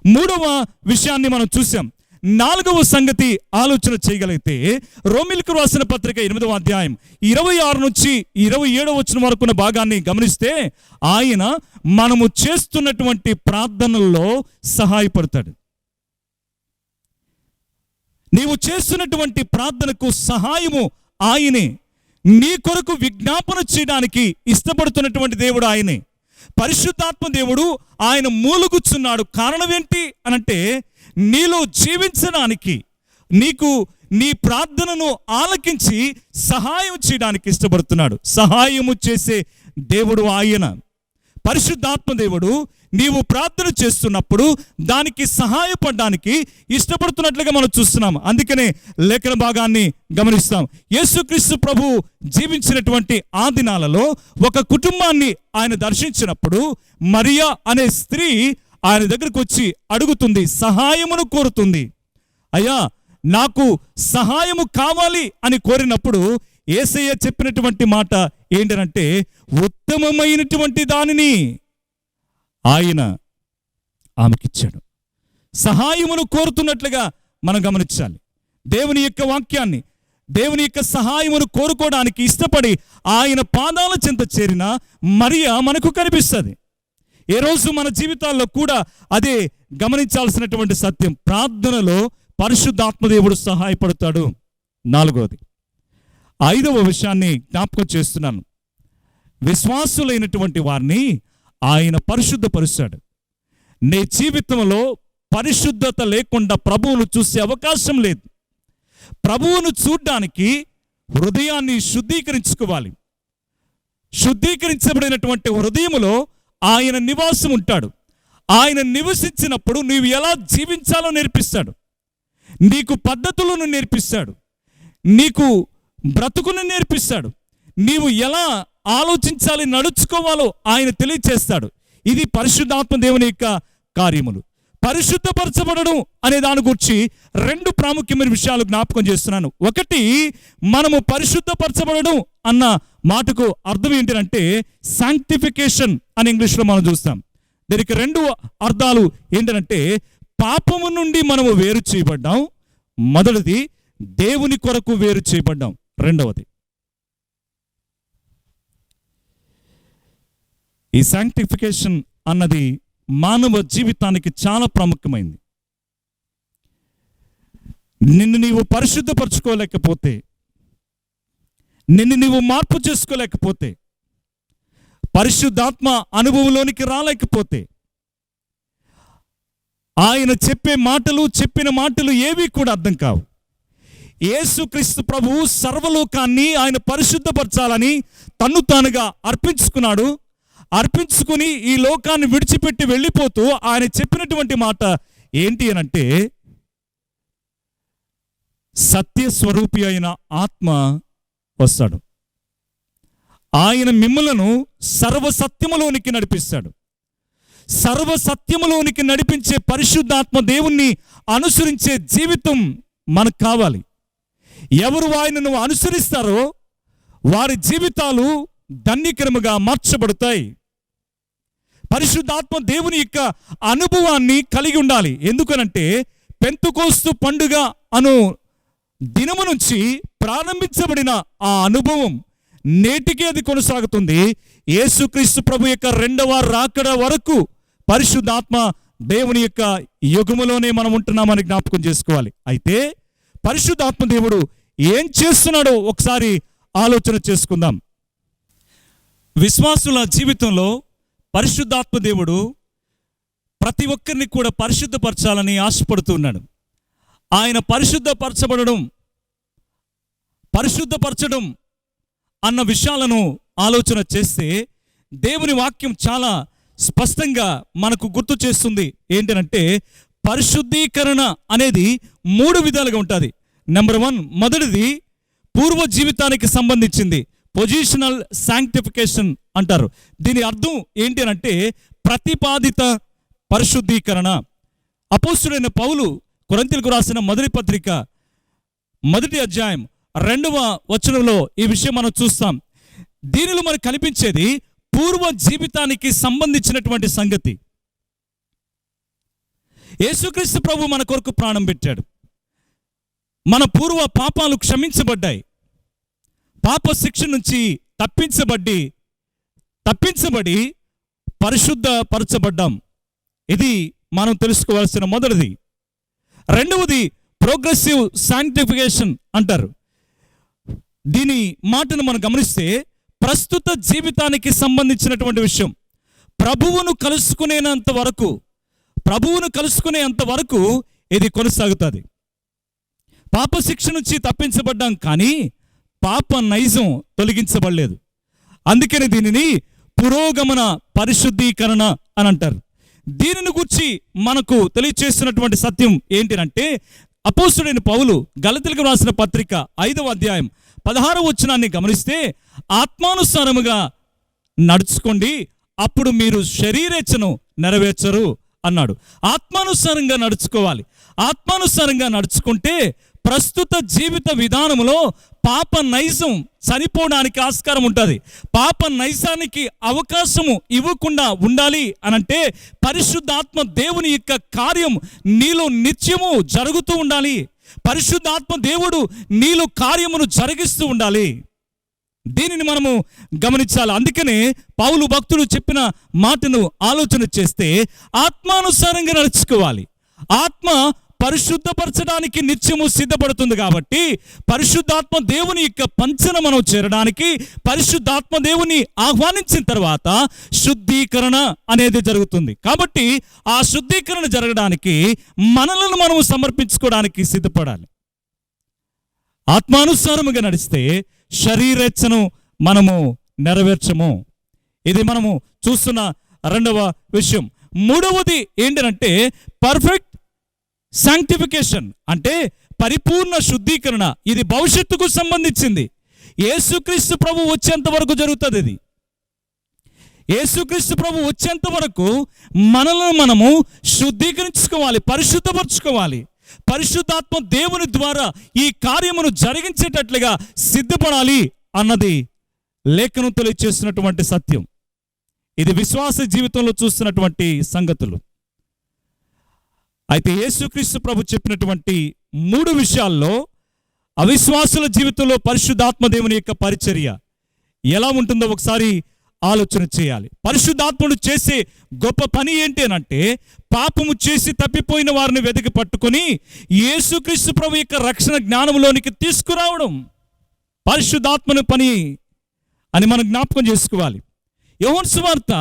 మూడవ విషయాన్ని మనం చూసాం. నాలుగవ సంగతి ఆలోచన చేయగలిగితే రోమీయులకు రాసిన పత్రిక 8వ అధ్యాయం 26-27 వచనం వరకున్న భాగాన్ని గమనిస్తే ఆయన మనము చేస్తున్నటువంటి ప్రార్థనల్లో సహాయపడతాడు. నీవు చేస్తున్నటువంటి ప్రార్థనకు సహాయము ఆయనే. నీ కొరకు విజ్ఞాపన చేయడానికి ఇష్టపడుతున్నటువంటి దేవుడు ఆయనే. పరిశుద్ధాత్మ దేవుడు ఆయన మూలుగుచున్నాడు. కారణం ఏంటి అనంటే నీలో జీవించడానికి, నీకు నీ ప్రార్థనను ఆలకించి సహాయం చేయడానికి ఇష్టపడుతున్నాడు. సహాయము చేసే దేవుడు ఆయన. పరిశుద్ధాత్మ దేవుడు నీవు ప్రార్థన చేస్తున్నప్పుడు దానికి సహాయపడడానికి ఇష్టపడుతున్నట్లుగా మనం చూస్తున్నాం. అందుకనే లేఖన భాగాన్ని గమనిస్తాం. యేసుక్రీస్తు ప్రభు జీవించినటువంటి ఆ దినాలలో ఒక కుటుంబాన్ని ఆయన దర్శించినప్పుడు మరియా అనే స్త్రీ ఆయన దగ్గరకు వచ్చి అడుగుతుంది, సహాయమును కోరుతుంది. అయ్యా, నాకు సహాయము కావాలి అని కోరినప్పుడు యేసయ్య చెప్పినటువంటి మాట ఏంటంటే, ఉత్తమమైనటువంటి దానిని ఆయన ఆమెకిచ్చాడు. సహాయమును కోరుతున్నట్లుగా మనం గమనించాలి. దేవుని యొక్క వాక్యాన్ని, దేవుని యొక్క సహాయమును కోరుకోవడానికి ఇష్టపడి ఆయన పాదాల చెంత చేరిన మరియా మనకు కనిపిస్తుంది. ఏ రోజు మన జీవితాల్లో కూడా అదే గమనించాల్సినటువంటి సత్యం. ప్రార్థనలో పరిశుద్ధాత్మదేవుడు సహాయపడతాడు. 4వది, 5వ విషయాన్ని జ్ఞాపకం చేస్తున్నాను. విశ్వాసులైనటువంటి వారిని ఆయన పరిశుద్ధపరుస్తాడు. నీ జీవితంలో పరిశుద్ధత లేకుండా ప్రభువును చూసే అవకాశం లేదు. ప్రభువును చూడ్డానికి హృదయాన్ని శుద్ధీకరించుకోవాలి. శుద్ధీకరించబడినటువంటి హృదయములో ఆయన నివాసం ఉంటాడు. ఆయన నివసించినప్పుడు నీవు ఎలా జీవించాలో నేర్పిస్తాడు. నీకు పద్ధతులను నేర్పిస్తాడు. నీకు బ్రతుకును నేర్పిస్తాడు. నీవు ఎలా ఆలోచించాలి, నడుచుకోవాలో ఆయన తెలియచేస్తాడు. ఇది పరిశుద్ధాత్మ దేవుని యొక్క కార్యములు. పరిశుద్ధపరచబడడం అనే దాని గురించి 2 ప్రాముఖ్యమైన విషయాలు జ్ఞాపకం చేస్తున్నాను. ఒకటి, మనము పరిశుద్ధపరచబడడం అన్న మాటకు అర్థం ఏంటంటే శాంక్టిఫికేషన్ అని ఇంగ్లీష్లో మనం చూస్తాం. దీనికి 2 అర్థాలు ఏంటంటే, పాపము నుండి మనము వేరు చేయబడ్డాం. మొదటిది, దేవుని కొరకు వేరు చేయబడ్డాం. రెండవది, ఈ శాంక్టిఫికేషన్ అన్నది మానవ జీవితానికి చాలా ప్రాముఖ్యమైంది. నిన్ను నీవు పరిశుద్ధపరచుకోలేకపోతే, నిన్ను నీవు మార్పు చేసుకోలేకపోతే, పరిశుద్ధాత్మ అనుభవంలోనికి రాలేకపోతే, ఆయన చెప్పిన మాటలు ఏవి కూడా అర్థం కావు. యేసుక్రీస్తు ప్రభువు సర్వలోకాన్ని ఆయన పరిశుద్ధపరచాలని తన్ను తానుగా అర్పించుకున్నాడు. అర్పించుకుని ఈ లోకాన్ని విడిచిపెట్టి వెళ్ళిపోతూ ఆయన చెప్పినటువంటి మాట ఏంటి అనంటే, సత్యస్వరూపి అయిన ఆత్మ వస్తాడు. ఆయన మిమ్మలను సర్వసత్యములోనికి నడిపిస్తాడు. సర్వసత్యములోనికి నడిపించే పరిశుద్ధాత్మ దేవుణ్ణి అనుసరించే జీవితం మనకు కావాలి. ఎవరు ఆయనను అనుసరిస్తారో వారి జీవితాలు ధన్యకరముగా మార్చబడతాయి. పరిశుద్ధాత్మ దేవుని యొక్క అనుభవాన్ని కలిగి ఉండాలి. ఎందుకనంటే పెంతెకోస్తు పండుగ అను దినము నుంచి ప్రారంభించబడిన ఆ అనుభవం నేటికి అది కొనసాగుతుంది. యేసుక్రీస్తు ప్రభు యొక్క 2వ రాకడ వరకు పరిశుద్ధాత్మ దేవుని యొక్క యుగములోనే మనం ఉంటున్నామని జ్ఞాపకం చేసుకోవాలి. అయితే పరిశుద్ధాత్మ దేవుడు ఏం చేస్తున్నాడో ఒకసారి ఆలోచన చేసుకుందాం. విశ్వాసుల జీవితంలో పరిశుద్ధాత్మ దేవుడు ప్రతి ఒక్కరిని కూడా పరిశుద్ధపరచాలని ఆశపడుతున్నాడు. ఆయన పరిశుద్ధపరచడం అన్న విషయాలను ఆలోచన చేస్తే దేవుని వాక్యం చాలా స్పష్టంగా మనకు గుర్తు చేస్తుంది. ఏంటంటే పరిశుద్ధీకరణ అనేది 3 విధాలుగా ఉంటుంది. నెంబర్ 1, మొదటిది పూర్వ జీవితానికి సంబంధించింది, పొజిషనల్ శాంక్టిఫికేషన్ అంటారు. దీని అర్థం ఏంటి అంటే ప్రతిపాదిత పరిశుద్ధీకరణ. అపోస్తుడైన పౌలు కొరింథీయులకు రాసిన మొదటి పత్రిక 1వ అధ్యాయం 2వ వచనంలో ఈ విషయం మనం చూస్తాం. దీనిలో మనకు కనిపించేది పూర్వ జీవితానికి సంబంధించినటువంటి సంగతి. యేసుక్రీస్తు ప్రభు మన కొరకు ప్రాణం పెట్టాడు. మన పూర్వ పాపాలు క్షమించబడ్డాయి. పాప శిక్ష నుంచి తప్పించబడి పరిశుద్ధపరచబడ్డాం. ఇది మనం తెలుసుకోవాల్సిన మొదటిది. రెండవది ప్రోగ్రెసివ్ శాంక్టిఫికేషన్ అంటారు. దీని మాటను మనం గమనిస్తే ప్రస్తుత జీవితానికి సంబంధించినటువంటి విషయం. ప్రభువును కలుసుకునేంత వరకు ఇది కొనసాగుతుంది. పాప శిక్ష నుంచి తప్పించబడ్డాం, కానీ పాప నైజం తొలగించబడలేదు. అందుకని దీనిని పురోగమన పరిశుద్ధీకరణ అని అంటారు. దీనిని గురించి మనకు తెలియచేస్తున్నటువంటి సత్యం ఏంటంటే, అపోస్తుడైన పౌలు గలతీయులకు రాసిన పత్రిక 5వ అధ్యాయం 16వ వచనాన్ని గమనిస్తే, ఆత్మానుసారముగా నడుచుకోండి, అప్పుడు మీరు శరీరేచ్ఛను నెరవేర్చరు అన్నాడు. ఆత్మానుసారంగా నడుచుకోవాలి. ఆత్మానుసారంగా నడుచుకుంటే ప్రస్తుత జీవిత విధానంలో పాప నైజం చనిపోవడానికి ఆస్కారం ఉంటుంది. పాప నైజానికి అవకాశము ఇవ్వకుండా ఉండాలి అనంటే పరిశుద్ధాత్మ దేవుని యొక్క కార్యం నీలో నిత్యము జరుగుతూ ఉండాలి. పరిశుద్ధాత్మ దేవుడు నీలో కార్యమును జరిగిస్తూ ఉండాలి. దీనిని మనము గమనించాలి. అందుకనే పౌలు భక్తుడు చెప్పిన మాటను ఆలోచన చేస్తే, ఆత్మానుసారంగా నడుచుకోవాలి. ఆత్మ పరిశుద్ధపరచడానికి నిత్యము సిద్ధపడుతుంది. కాబట్టి పరిశుద్ధాత్మ దేవుని యొక్క పంచన మనం చేరడానికి పరిశుద్ధాత్మ దేవుని ఆహ్వానించిన తర్వాత శుద్ధీకరణ అనేది జరుగుతుంది. కాబట్టి ఆ శుద్ధీకరణ జరగడానికి మనలను మనము సమర్పించుకోవడానికి సిద్ధపడాలి. ఆత్మానుసారముగా నడిస్తే శరీరేచ్ఛను మనము నెరవేర్చము. ఇది మనము చూస్తున్న రెండవ విషయం. మూడవది ఏంటంటే పర్ఫెక్ట్ శాంక్టిఫికేషన్, అంటే పరిపూర్ణ శుద్ధీకరణ. ఇది భవిష్యత్తుకు సంబంధించింది. యేసుక్రీస్తు ప్రభు వచ్చేంత వరకు జరుగుతుంది. ఇది యేసుక్రీస్తు ప్రభు వచ్చేంత వరకు మనల్ని మనము శుద్ధీకరించుకోవాలి, పరిశుద్ధపరచుకోవాలి. పరిశుద్ధాత్మ దేవుని ద్వారా ఈ కార్యమును జరిగించేటట్లుగా సిద్ధపడాలి అన్నది లేఖనం తెలియచేస్తున్నటువంటి సత్యం. ఇది విశ్వాస జీవితంలో చూస్తున్నటువంటి సంగతులు. అయితే యేసుక్రీస్తు ప్రభు చెప్పినటువంటి 3 విషయాల్లో అవిశ్వాసుల జీవితంలో పరిశుద్ధాత్మ దేవుని యొక్క పరిచర్య ఎలా ఉంటుందో ఒకసారి ఆలోచన చేయాలి. పరిశుద్ధాత్ముడు చేసే గొప్ప పని ఏంటి అనంటే, పాపము చేసి తప్పిపోయిన వారిని వెతికి పట్టుకొని యేసుక్రీస్తు ప్రభు యొక్క రక్షణ జ్ఞానంలోనికి తీసుకురావడం పరిశుద్ధాత్మని పని అని మనం జ్ఞాపకం చేసుకోవాలి. యోహాను సువార్త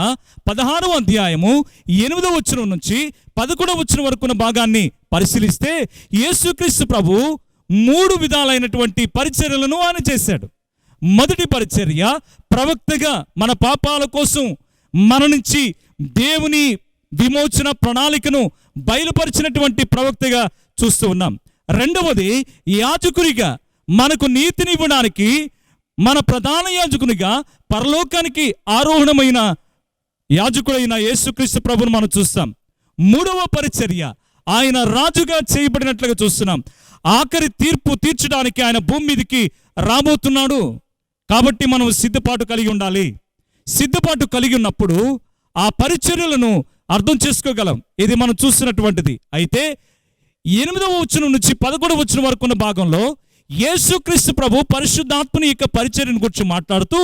16వ అధ్యాయము 8వ వచనం నుంచి 11వ వచనం వరకున్న భాగాన్ని పరిశీలిస్తే, యేసుక్రీస్తు ప్రభు 3 విధాలైనటువంటి పరిచర్యలను ఆయన చేశాడు. మొదటి పరిచర్య ప్రవక్తగా మన పాపాల కోసం మన నుంచి దేవుని విమోచన ప్రణాళికను బయలుపరిచినటువంటి ప్రవక్తగా చూస్తూ ఉన్నాం. రెండవది యాజకునిగా మనకు నీతిని ఇవ్వడానికి మన ప్రధాన యాజకునిగా పరలోకానికి ఆరోహణమైన యాజకుడైన యేసుక్రీస్తు ప్రభువును మనం చూస్తాం. మూడవ పరిచర్య ఆయన రాజుగా చేయబడినట్లుగా చూస్తున్నాం. ఆఖరి తీర్పు తీర్చడానికి ఆయన భూమి మీదకి రాబోతున్నాడు. కాబట్టి మనం సిద్ధపాటు కలిగి ఉండాలి. సిద్ధపాటు కలిగి ఉన్నప్పుడు ఆ పరిచర్యలను అర్థం చేసుకోగలం. ఇది మనం చూస్తున్నటువంటిది. అయితే 8వ వచనం నుంచి 11వ వచనం వరకు ఉన్న భాగంలో యేసుక్రీస్తు ప్రభు పరిశుద్ధాత్మని యొక్క పరిచర్యను గురించి మాట్లాడుతూ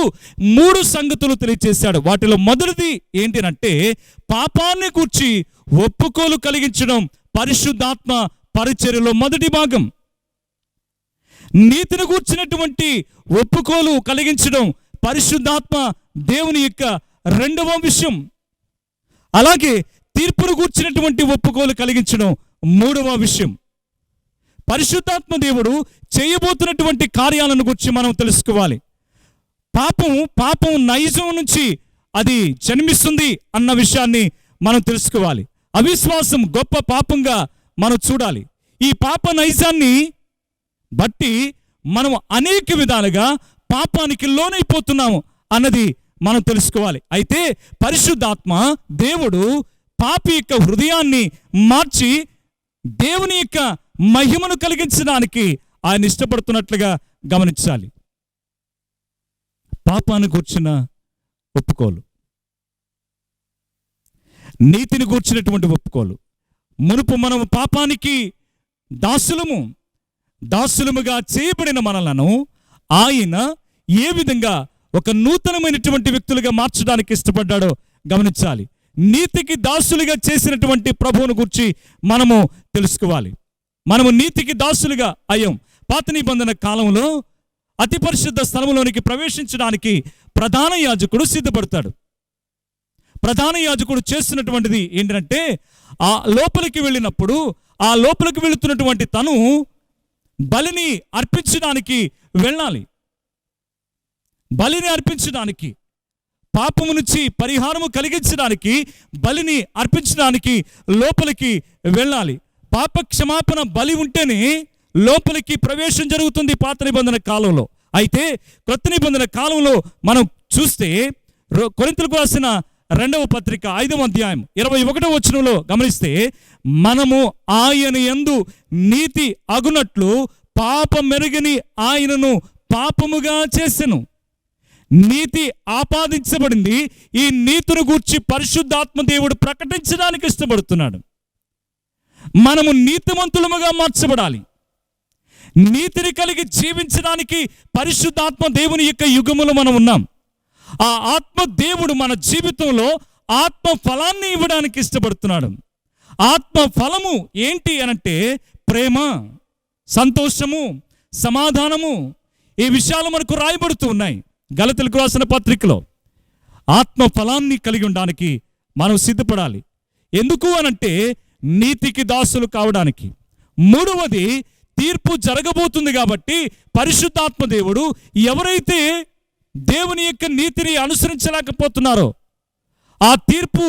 3 సంగతులు తెలియజేశాడు. వాటిలో మొదటిది ఏంటంటే పాపాన్ని గూర్చి ఒప్పుకోలు కలిగించడం పరిశుద్ధాత్మ పరిచర్యలో మొదటి భాగం. నీతిని గూర్చినటువంటి ఒప్పుకోలు కలిగించడం పరిశుద్ధాత్మ దేవుని యొక్క రెండవ విషయం. అలాగే తీర్పును గూర్చినటువంటి ఒప్పుకోలు కలిగించడం 3వ విషయం. పరిశుద్ధాత్మ దేవుడు చేయబోతున్నటువంటి కార్యాలను గురించి మనం తెలుసుకోవాలి. పాపం నైజం నుంచి అది జన్మిస్తుంది అన్న విషయాన్ని మనం తెలుసుకోవాలి. అవిశ్వాసం గొప్ప పాపంగా మనం చూడాలి. ఈ పాప నైజాన్ని బట్టి మనం అనేక విధాలుగా పాపానికి లోనైపోతున్నాము అన్నది మనం తెలుసుకోవాలి. అయితే పరిశుద్ధాత్మ దేవుడు పాపి యొక్క హృదయాన్ని మార్చి దేవుని యొక్క మహిమను కలిగించడానికి ఆయన ఇష్టపడుతున్నట్లుగా గమనించాలి. పాపాన్ని గూర్చిన ఒప్పుకోలు, నీతిని గూర్చినటువంటి ఒప్పుకోలు. మునుపు మనము పాపానికి దాసులముగా చేయబడిన మనలను ఆయన ఏ విధంగా ఒక నూతనమైనటువంటి వ్యక్తులుగా మార్చడానికి ఇష్టపడ్డాడో గమనించాలి. నీతికి దాసులుగా చేసినటువంటి ప్రభువును గురించి మనము తెలుసుకోవాలి. మనము నీతికి దాసులుగా అయ్యాం. పాత నిబంధన కాలంలో అతి పరిశుద్ధ స్థలంలోనికి ప్రవేశించడానికి ప్రధాన యాజకుడు సిద్ధపడతాడు. ప్రధాన యాజకుడు చేస్తున్నటువంటిది ఏంటంటే, ఆ లోపలికి వెళ్ళినప్పుడు ఆ లోపలికి వెళుతున్నటువంటి తను బలిని అర్పించడానికి వెళ్ళాలి. బలిని అర్పించడానికి, పాపము నుంచి పరిహారము కలిగించడానికి బలిని అర్పించడానికి లోపలికి వెళ్ళాలి. పాప క్షమాపణ బలి ఉంటేనే లోపలికి ప్రవేశం జరుగుతుంది పాత నిబంధన కాలంలో. అయితే కొత్త నిబంధన కాలంలో మనం చూస్తే కొరింథీయులకు రాసిన 2వ పత్రిక 5వ అధ్యాయం 21వ వచనంలో గమనిస్తే, మనము ఆయన యందు నీతి అగునట్లు పాపమెరుగని ఆయనను పాపముగా చేసెను. నీతి ఆపాదించబడింది. ఈ నీతిని గూర్చి పరిశుద్ధాత్మ దేవుడు ప్రకటించడానికి ఇష్టపడుతున్నాడు. మనము నీతిమంతులముగా మార్చబడాలి. నీతిని కలిగి జీవించడానికి పరిశుద్ధాత్మ దేవుని యొక్క యుగములో మనం ఉన్నాం. ఆ ఆత్మ దేవుడు మన జీవితంలో ఆత్మ ఫలాన్ని ఇవ్వడానికి ఇష్టపడుతున్నాడు. ఆత్మ ఫలము ఏంటి అనంటే ప్రేమ, సంతోషము, సమాధానము. ఈ విషయాలు మనకు రాయబడుతూ ఉన్నాయి గలతీయులకు రాసిన పత్రికలో. ఆత్మ ఫలాన్ని కలిగి ఉండడానికి మనం సిద్ధపడాలి. ఎందుకు అనంటే నీతికి దాసులు కావడానికి. మూడవది, తీర్పు జరగబోతుంది కాబట్టి పరిశుద్ధాత్మ దేవుడు ఎవరైతే దేవుని యొక్క నీతిని అనుసరించలేకపోతున్నారో ఆ తీర్పు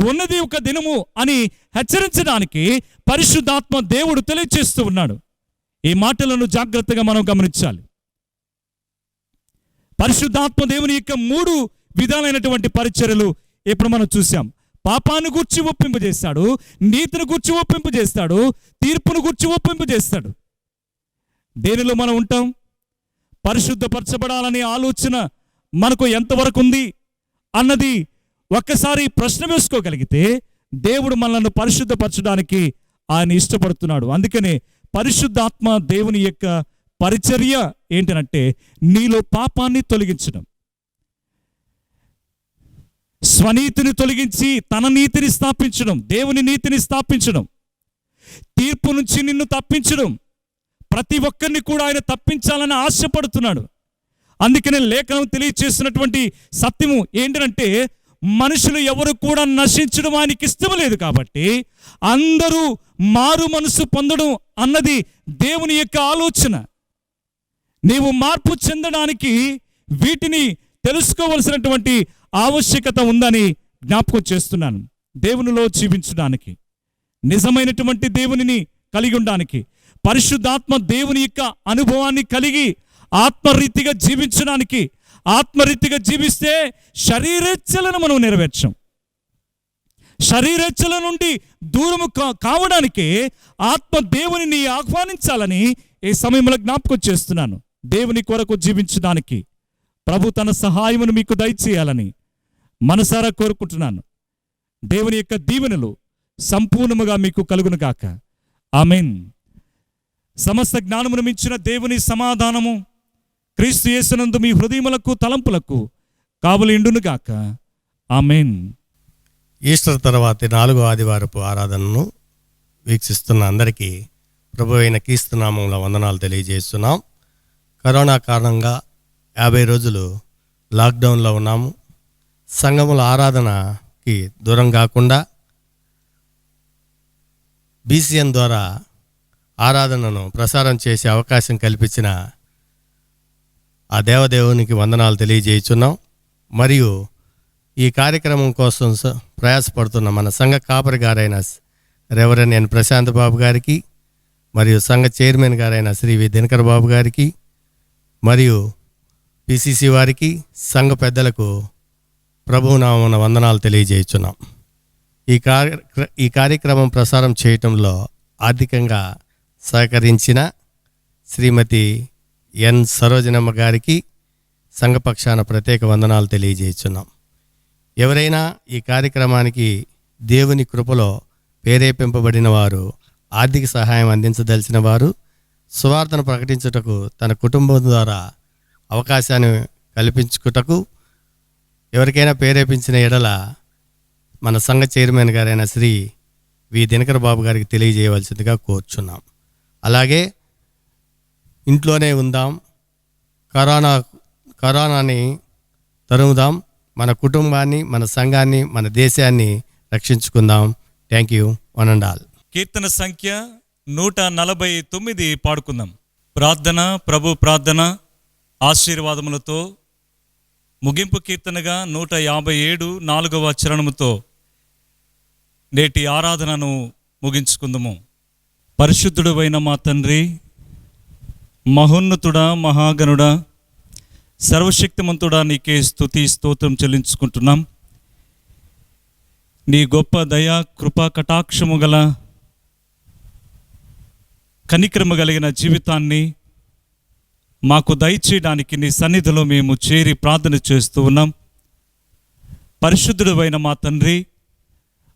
ఉన్నది ఒక దినము అని హెచ్చరించడానికి పరిశుద్ధాత్మ దేవుడు తెలియచేస్తూ ఉన్నాడు. ఈ మాటలను జాగ్రత్తగా మనం గమనించాలి. పరిశుద్ధాత్మ దేవుని యొక్క 3 విధాలైనటువంటి పరిచర్యలు ఇప్పుడు మనం చూసాం. పాపాన్ని గూర్చి ఒప్పింపజేస్తాడు, నీతిని గూర్చి ఒప్పింపజేస్తాడు, తీర్పును గూర్చి ఒప్పింపజేస్తాడు. దేనిలో మనం ఉంటాం? పరిశుద్ధపరచబడాలనే ఆలోచన మనకు ఎంతవరకు ఉంది అన్నది ఒక్కసారి ప్రశ్న వేసుకోగలిగితే దేవుడు మనల్ని పరిశుద్ధపరచడానికి ఆయన ఇష్టపడుతున్నాడు. అందుకనే పరిశుద్ధాత్మ దేవుని యొక్క పరిచర్య ఏంటంటే నీలో పాపాన్ని తొలగించడం, స్వనీతిని తొలగించి తన నీతిని స్థాపించడం, దేవుని నీతిని స్థాపించడం, తీర్పు నుంచి నిన్ను తప్పించడం. ప్రతి ఒక్కరిని కూడా ఆయన తప్పించాలని ఆశపడుతున్నాడు. అందుకనే లేఖనం తెలియచేస్తున్నటువంటి సత్యము ఏంటంటే మనుషులు ఎవరు కూడా నశించడం ఆయనకి ఇష్టం లేదు. కాబట్టి అందరూ మారు మనసు పొందడం అన్నది దేవుని యొక్క ఆలోచన. నీవు మార్పు చెందడానికి వీటిని తెలుసుకోవలసినటువంటి ఆవశ్యకత ఉందని జ్ఞాపకం చేస్తున్నాను. దేవునిలో జీవించడానికి, నిజమైనటువంటి దేవునిని కలిగి ఉండడానికి, పరిశుద్ధాత్మ దేవుని యొక్క అనుభవాన్ని కలిగి ఆత్మరీతిగా జీవించడానికి. ఆత్మరీతిగా జీవిస్తే శరీరేచ్ఛలను మనం నెరవేర్చాం. శరీరేచ్ఛల నుండి దూరము కావడానికి ఆత్మ దేవునిని ఆహ్వానించాలని ఈ సమయంలో జ్ఞాపకం చేస్తున్నాను. దేవుని కొరకు జీవించడానికి ప్రభు తన సహాయమును మీకు దయచేయాలని మనసారా కోరుకుంటున్నాను. దేవుని యొక్క దీవెనలు సంపూర్ణముగా మీకు కలుగును గాక. ఆమేన్. సమస్త జ్ఞానమును మించిన దేవుని సమాధానము క్రీస్తు యేసునందు మీ హృదయములకు తలంపులకు కావలిండును గాక. ఆమేన్. ఈస్టర్ తర్వాతి 4వ ఆదివారపు ఆరాధనను వీక్షిస్తున్న అందరికీ ప్రభు అయిన క్రీస్తు నామములో వందనాలు తెలియజేస్తున్నాం. కరోనా కారణంగా 50 రోజులు లాక్డౌన్లో ఉన్నాము. సంఘముల ఆరాధనకి దూరం కాకుండా BCN ద్వారా ఆరాధనను ప్రసారం చేసే అవకాశం కల్పించిన ఆ దేవదేవునికి వందనాలు తెలియజేస్తున్నాం. మరియు ఈ కార్యక్రమం కోసం ప్రయాసపడుతున్న మన సంఘ కాపరి గారైన రెవరెండ్ ఎన్ ప్రశాంత్ బాబు గారికి, మరియు సంఘ చైర్మన్ గారైన శ్రీ వి దినకర్ బాబు గారికి, మరియు PCC వారికి, సంఘ పెద్దలకు ప్రభునామమున వందనాలు తెలియజేస్తున్నాం. ఈ కార్యక్రమం ప్రసారం చేయటంలో ఆర్థికంగా సహకరించిన శ్రీమతి ఎన్ సరోజనమ్మ గారికి సంఘపక్షాన ప్రత్యేక వందనాలు తెలియజేస్తున్నాం. ఎవరైనా ఈ కార్యక్రమానికి దేవుని కృపలో ప్రేరేపింపబడిన వారు, ఆర్థిక సహాయం అందించదలిచిన వారు, సువార్తను ప్రకటించుటకు తన కుటుంబం ద్వారా అవకాశాన్ని కల్పించుటకు ఎవరికైనా ప్రేరేపించిన ఎడల మన సంఘ చైర్మన్ గారైన శ్రీ వి దినకర్ బాబు గారికి తెలియజేయవలసిందిగా కోరుచున్నాం. అలాగే ఇంట్లోనే ఉందాం, కరోనాని తరుముదాం, మన కుటుంబాన్ని, మన సంఘాన్ని, మన దేశాన్ని రక్షించుకుందాం. Thank you. One and all. కీర్తన సంఖ్య 149 పాడుకుందాం. ప్రార్థన, ప్రభు ప్రార్థన ఆశీర్వాదములతో ముగింపు కీర్తనగా 157 4వ చరణముతో నేటి ఆరాధనను ముగించుకుందాము. పరిశుద్ధుడైన మా తండ్రి, మహోన్నతుడా, మహాగణుడా, సర్వశక్తిమంతుడా, నీకే స్తుతి స్తోత్రం చెల్లించుకుంటున్నాం. నీ గొప్ప దయా కృపా కటాక్షము గల కనికరము కలిగిన జీవితాన్ని మాకు దయచేయడానికి నీ సన్నిధిలో మేము చేరి ప్రార్థన చేస్తూ ఉన్నాం. పరిశుద్ధుడైన మా తండ్రి,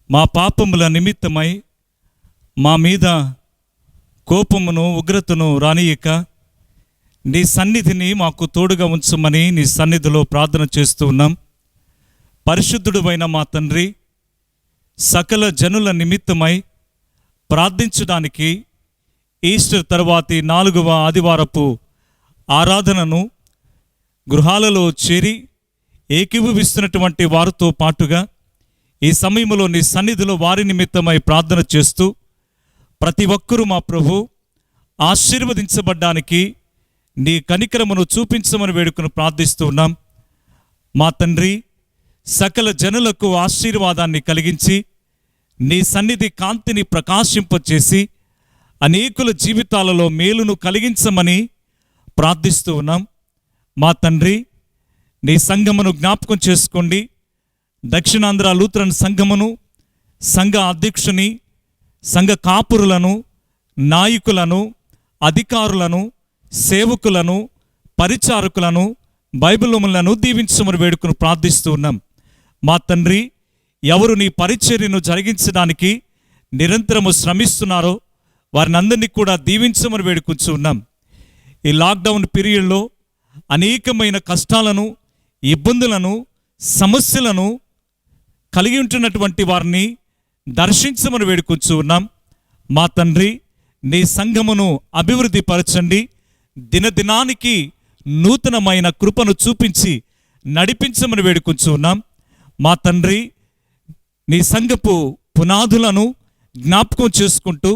మా పాపముల నిమిత్తమై మా మీద కోపమును ఉగ్రతను రానియక నీ సన్నిధిని మాకు తోడుగా ఉంచమని నీ సన్నిధిలో ప్రార్థన చేస్తూ ఉన్నాం. పరిశుద్ధుడైన మా తండ్రి, సకల జనుల నిమిత్తమై ప్రార్థించడానికి ఈస్టర్ తర్వాతి 4వ ఆదివారపు ఆరాధనను గృహాలలో చేరి ఏకీభవిస్తున్నటువంటి వారితో పాటుగా ఈ సమయంలో నీ సన్నిధిలో వారి నిమిత్తమై ప్రార్థన చేస్తూ ప్రతి ఒక్కరూ మా ప్రభు ఆశీర్వదించబడ్డానికి నీ కనికరమును చూపించమని వేడుకను ప్రార్థిస్తూ ఉన్నాం. మా తండ్రి, సకల జనులకు ఆశీర్వాదాన్ని కలిగించి నీ సన్నిధి కాంతిని ప్రకాశింపచేసి అనేకుల జీవితాలలో మేలును కలిగించమని ప్రార్థిస్తూ ఉన్నాం. మా తండ్రి, నీ సంఘమును జ్ఞాపకం చేసుకోండి. దక్షిణాంధ్ర లూథరన్ సంఘమును, సంఘ అధ్యక్షుని, సంఘ కాపురులను, నాయకులను, అధికారులను, సేవకులను, పరిచారకులను, బైబిలులను దీవించమని వేడుకను ప్రార్థిస్తూ ఉన్నాం. మా తండ్రి, ఎవరు నీ పరిచర్యను జరిగించడానికి నిరంతరము శ్రమిస్తున్నారో వారిని అందరినీ కూడా దీవించమని వేడుకొంచు ఉన్నాం. ఈ లాక్డౌన్ పీరియడ్లో అనేకమైన కష్టాలను, ఇబ్బందులను, సమస్యలను కలిగి ఉంటున్నటువంటి వారిని దర్శించమని వేడుకొంచు ఉన్నాం. మా తండ్రి, నీ సంఘమును అభివృద్ధి పరచండి. దినదినానికి నూతనమైన కృపను చూపించి నడిపించమని వేడుకొంచు ఉన్నాం. మా తండ్రి, నీ సంఘపు పునాదులను జ్ఞాపకం చేసుకుంటూ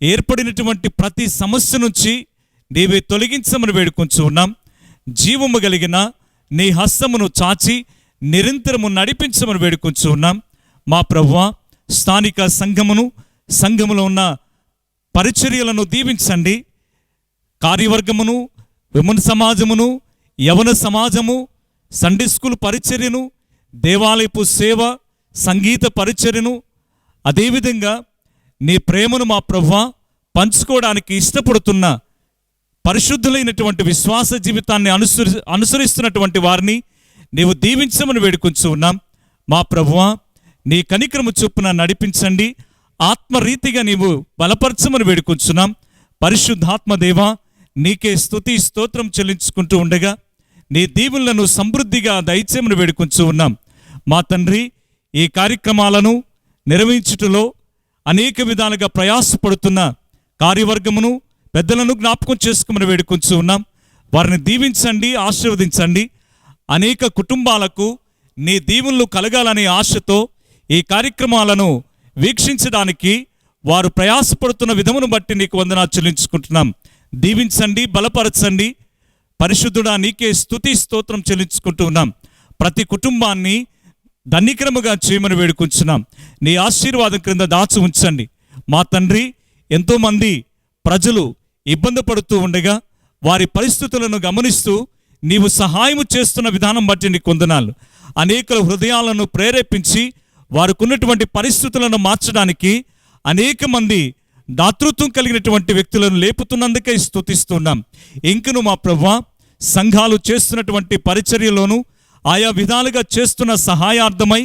ఏర్పడినటువంటి ప్రతి సమస్య నుంచి నీవే తొలగించమని వేడుకొంచు ఉన్నాం. జీవము కలిగిన నీ హస్తమును చాచి నిరంతరము నడిపించమని వేడుకొంచు ఉన్నాం. మా ప్రభువా, స్థానిక సంఘములో ఉన్న పరిచర్యలను దీవించండి. కార్యవర్గమును, విమన్ సమాజమును, యవన సమాజము, సండే స్కూల్ పరిచర్యను, దేవాలయపు సేవ, సంగీత పరిచర్యను, అదేవిధంగా నీ ప్రేమను మా ప్రభువా పంచుకోవడానికి ఇష్టపడుతున్న పరిశుద్ధులైనటువంటి విశ్వాస జీవితాన్ని అనుసరిస్తున్నటువంటి వారిని నీవు దీవించమని వేడుకొంచు ఉన్నాం. మా ప్రభువా, నీ కనికరము చొప్పున నడిపించండి. ఆత్మరీతిగా నీవు బలపరచమని వేడుకొంచున్నాం. పరిశుద్ధాత్మ దేవా, నీకే స్తుతి స్తోత్రం చెల్లించుకుంటూ ఉండగా నీ దీవులను సమృద్ధిగా దయచేయమని వేడుకొంచు ఉన్నాం. మా తండ్రి, ఈ కార్యక్రమాలను నిర్వహించుటలో అనేక విధాలుగా ప్రయాసపడుతున్న కార్యవర్గమును, పెద్దలను జ్ఞాపకం చేసుకోమని వేడుకొంచు ఉన్నాం. వారిని దీవించండి, ఆశీర్వదించండి. అనేక కుటుంబాలకు నీ దీవెనలు కలగాలనే ఆశతో ఈ కార్యక్రమాలను వీక్షించడానికి వారు ప్రయాసపడుతున్న విధమును బట్టి నీకు వందనాలు చెల్లించుకుంటున్నాం. దీవించండి, బలపరచండి. పరిశుద్ధుడా, నీకే స్తుతి స్తోత్రం చెల్లించుకుంటూ ఉన్నాం. ప్రతి కుటుంబాన్ని ధన్యకరముగా చేయమని వేడుకుంటున్నాం. నీ ఆశీర్వాదం క్రింద దాచి ఉంచండి. మా తండ్రి, ఎంతోమంది ప్రజలు ఇబ్బంది పడుతూ ఉండగా వారి పరిస్థితులను గమనిస్తూ నీవు సహాయము చేస్తున్న విధానం బట్టి నీకు వందనాలు. అనేకుల హృదయాలను ప్రేరేపించి వారికున్నటువంటి పరిస్థితులను మార్చడానికి అనేక మంది దాతృత్వం కలిగినటువంటి వ్యక్తులను లేపుతున్నందుకే స్తుతిస్తున్నాం. ఇంకను మా ప్రభువా, సంఘాలు చేస్తున్నటువంటి పరిచర్యలోను ఆయా విధాలుగా చేస్తున్న సహాయార్థమై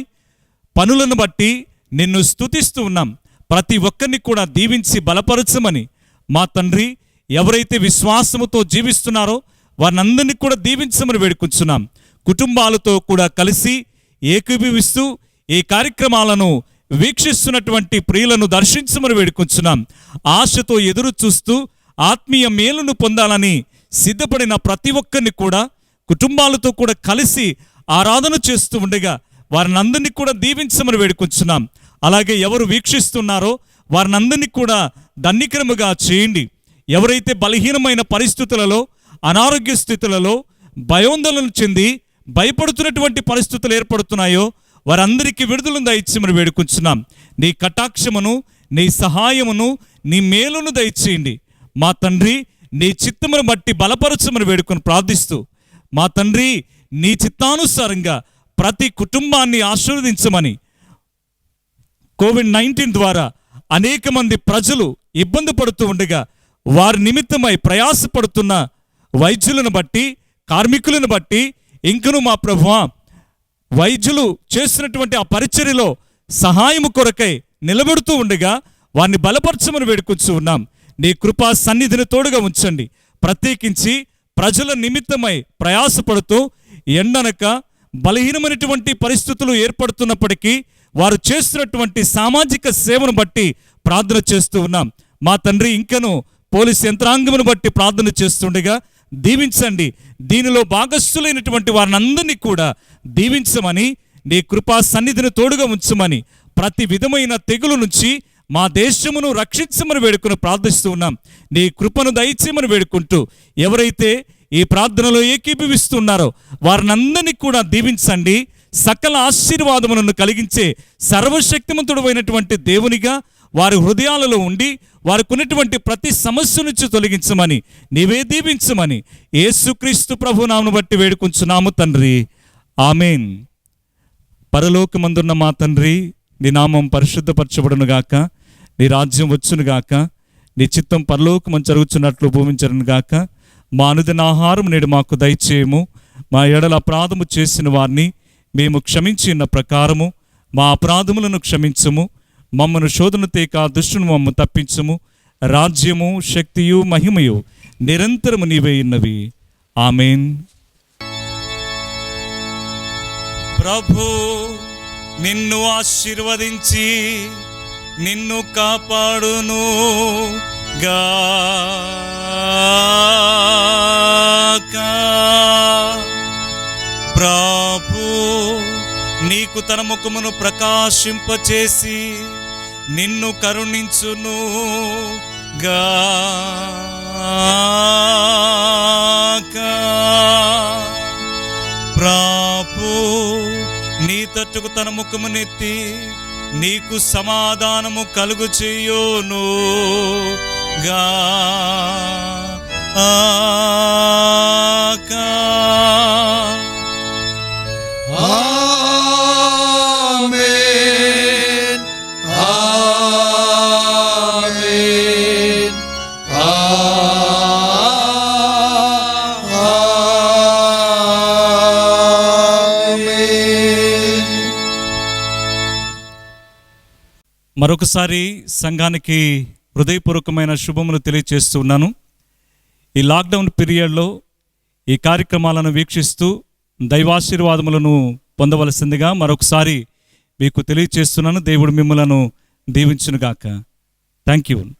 పనులను బట్టి నిన్ను స్తుతిస్తూ ఉన్నాం. ప్రతి ఒక్కరిని కూడా దీవించి బలపరచమని మా తండ్రి, ఎవరైతే విశ్వాసముతో జీవిస్తున్నారో వారినందరినీ కూడా దీవించమని వేడుకుంటున్నాం. కుటుంబాలతో కూడా కలిసి ఏకీభవిస్తూ ఈ కార్యక్రమాలను వీక్షిస్తున్నటువంటి ప్రియులను దర్శించమని వేడుకుంటున్నాం. ఆశతో ఎదురు చూస్తూ ఆత్మీయ మేలును పొందాలని సిద్ధపడిన ప్రతి ఒక్కరిని కూడా కుటుంబాలతో కూడా కలిసి ఆరాధన చేస్తూ ఉండగా వారిని అందరినీ కూడా దీవించమని వేడుకుంటున్నాం. అలాగే ఎవరు వీక్షిస్తున్నారో వారిని అందరినీ కూడా ధన్యకరముగా చేయండి. ఎవరైతే బలహీనమైన పరిస్థితులలో, అనారోగ్య స్థితులలో భయోందోళన చెంది భయపడుతున్నటువంటి పరిస్థితులు ఏర్పడుతున్నాయో వారందరికీ విడుదలను దయచేయమని వేడుకుంటున్నాం. నీ కటాక్షమును, నీ సహాయమును, నీ మేలును దయచేయండి. మా తండ్రి, నీ చిత్తమును బట్టి బలపరచమని వేడుకొని ప్రార్థిస్తూ, మా తండ్రి, నీ చిత్తానుసారంగా ప్రతి కుటుంబాన్ని ఆశీర్వదించమని, కోవిడ్-19 ద్వారా అనేక మంది ప్రజలు ఇబ్బంది పడుతూ ఉండగా వారి నిమిత్తమై ప్రయాసపడుతున్న వైద్యులను బట్టి, కార్మికులను బట్టి, ఇంకను మా ప్రభువా వైద్యులు చేస్తున్నటువంటి ఆ పరిచర్యలో సహాయము కొరకై నిలబెడుతూ ఉండగా వారిని బలపరచమని వేడుకొచ్చు ఉన్నాం. నీ కృపా సన్నిధిని తోడుగా ఉంచండి. ప్రత్యేకించి ప్రజల నిమిత్తమై ప్రయాసపడుతూ ఎండనక బలహీనమైనటువంటి పరిస్థితులు ఏర్పడుతున్నప్పటికీ వారు చేస్తున్నటువంటి సామాజిక సేవను బట్టి ప్రార్థన చేస్తూ ఉన్నాం. మా తండ్రి, ఇంకను పోలీస్ యంత్రాంగమును బట్టి ప్రార్థన చేస్తుండగా దీవించండి. దీనిలో భాగస్థులైనటువంటి వారిని అందరినీ కూడా దీవించమని, నీ కృపా సన్నిధిని తోడుగా ఉంచమని, ప్రతి విధమైన తెగులు నుంచి మా దేశమును రక్షించమని వేడుకుని ప్రార్థిస్తూ ఉన్నాం. నీ కృపను దయచేయమని వేడుకుంటూ, ఎవరైతే ఈ ప్రార్థనలో ఏకీభవిస్తున్నారో వారిని అందరినీ కూడా దీవించండి. సకల ఆశీర్వాదములను కలిగించే సర్వశక్తిమంతుడైనటువంటి దేవునిగా వారి హృదయాలలో ఉండి వారికి ఉన్నటువంటి ప్రతి సమస్య నుంచి తొలగించమని, నీవే దీవించమని యేసుక్రీస్తు ప్రభునామమును బట్టి వేడుకుంటున్నాము తండ్రి. ఆమేన్. పరలోకమందున్న మా తండ్రి, నీ నామం పరిశుద్ధపరచబడునుగాక, నీ రాజ్యం వచ్చునుగాక, నీ చిత్తం పరలోకమందు జరుగుచున్నట్లు భూమించరునుగాక. మా అనుదిన ఆహారం నేడు మాకు దయచేయము. మా ఎడల అపరాధము చేసిన వారిని మేము క్షమించిన ప్రకారము మా అపరాధములను క్షమించుము. మమ్మను శోధన తేక దుష్టును మమ్మ తప్పించుము. రాజ్యము, శక్తియు, మహిమయు నిరంతరము నీవే ఉన్నవి. ఆమేన్. ప్రభు నిన్ను ఆశీర్వదించి నిన్ను కాపాడును గాక. ప్రభు నీకు తన ముఖమును ప్రకాశింపచేసి నిన్ను కరుణించును గాక. ప్రభు నీ తట్టుకు తన ముఖమునెత్తి నీకు సమాధానము కలుగు చేయును గాక. ఆమేన్. ఆమేన్. ఆమేన్. మరొకసారి సంఘానికి హృదయపూర్వకమైన శుభములు తెలియజేస్తూ ఉన్నాను. ఈ లాక్డౌన్ పీరియడ్లో ఈ కార్యక్రమాలను వీక్షిస్తూ దైవాశీర్వాదములను పొందవలసిందిగా మరొకసారి మీకు తెలియజేస్తున్నాను. దేవుడు మిమ్మలను దీవించునుగాక. Thank you.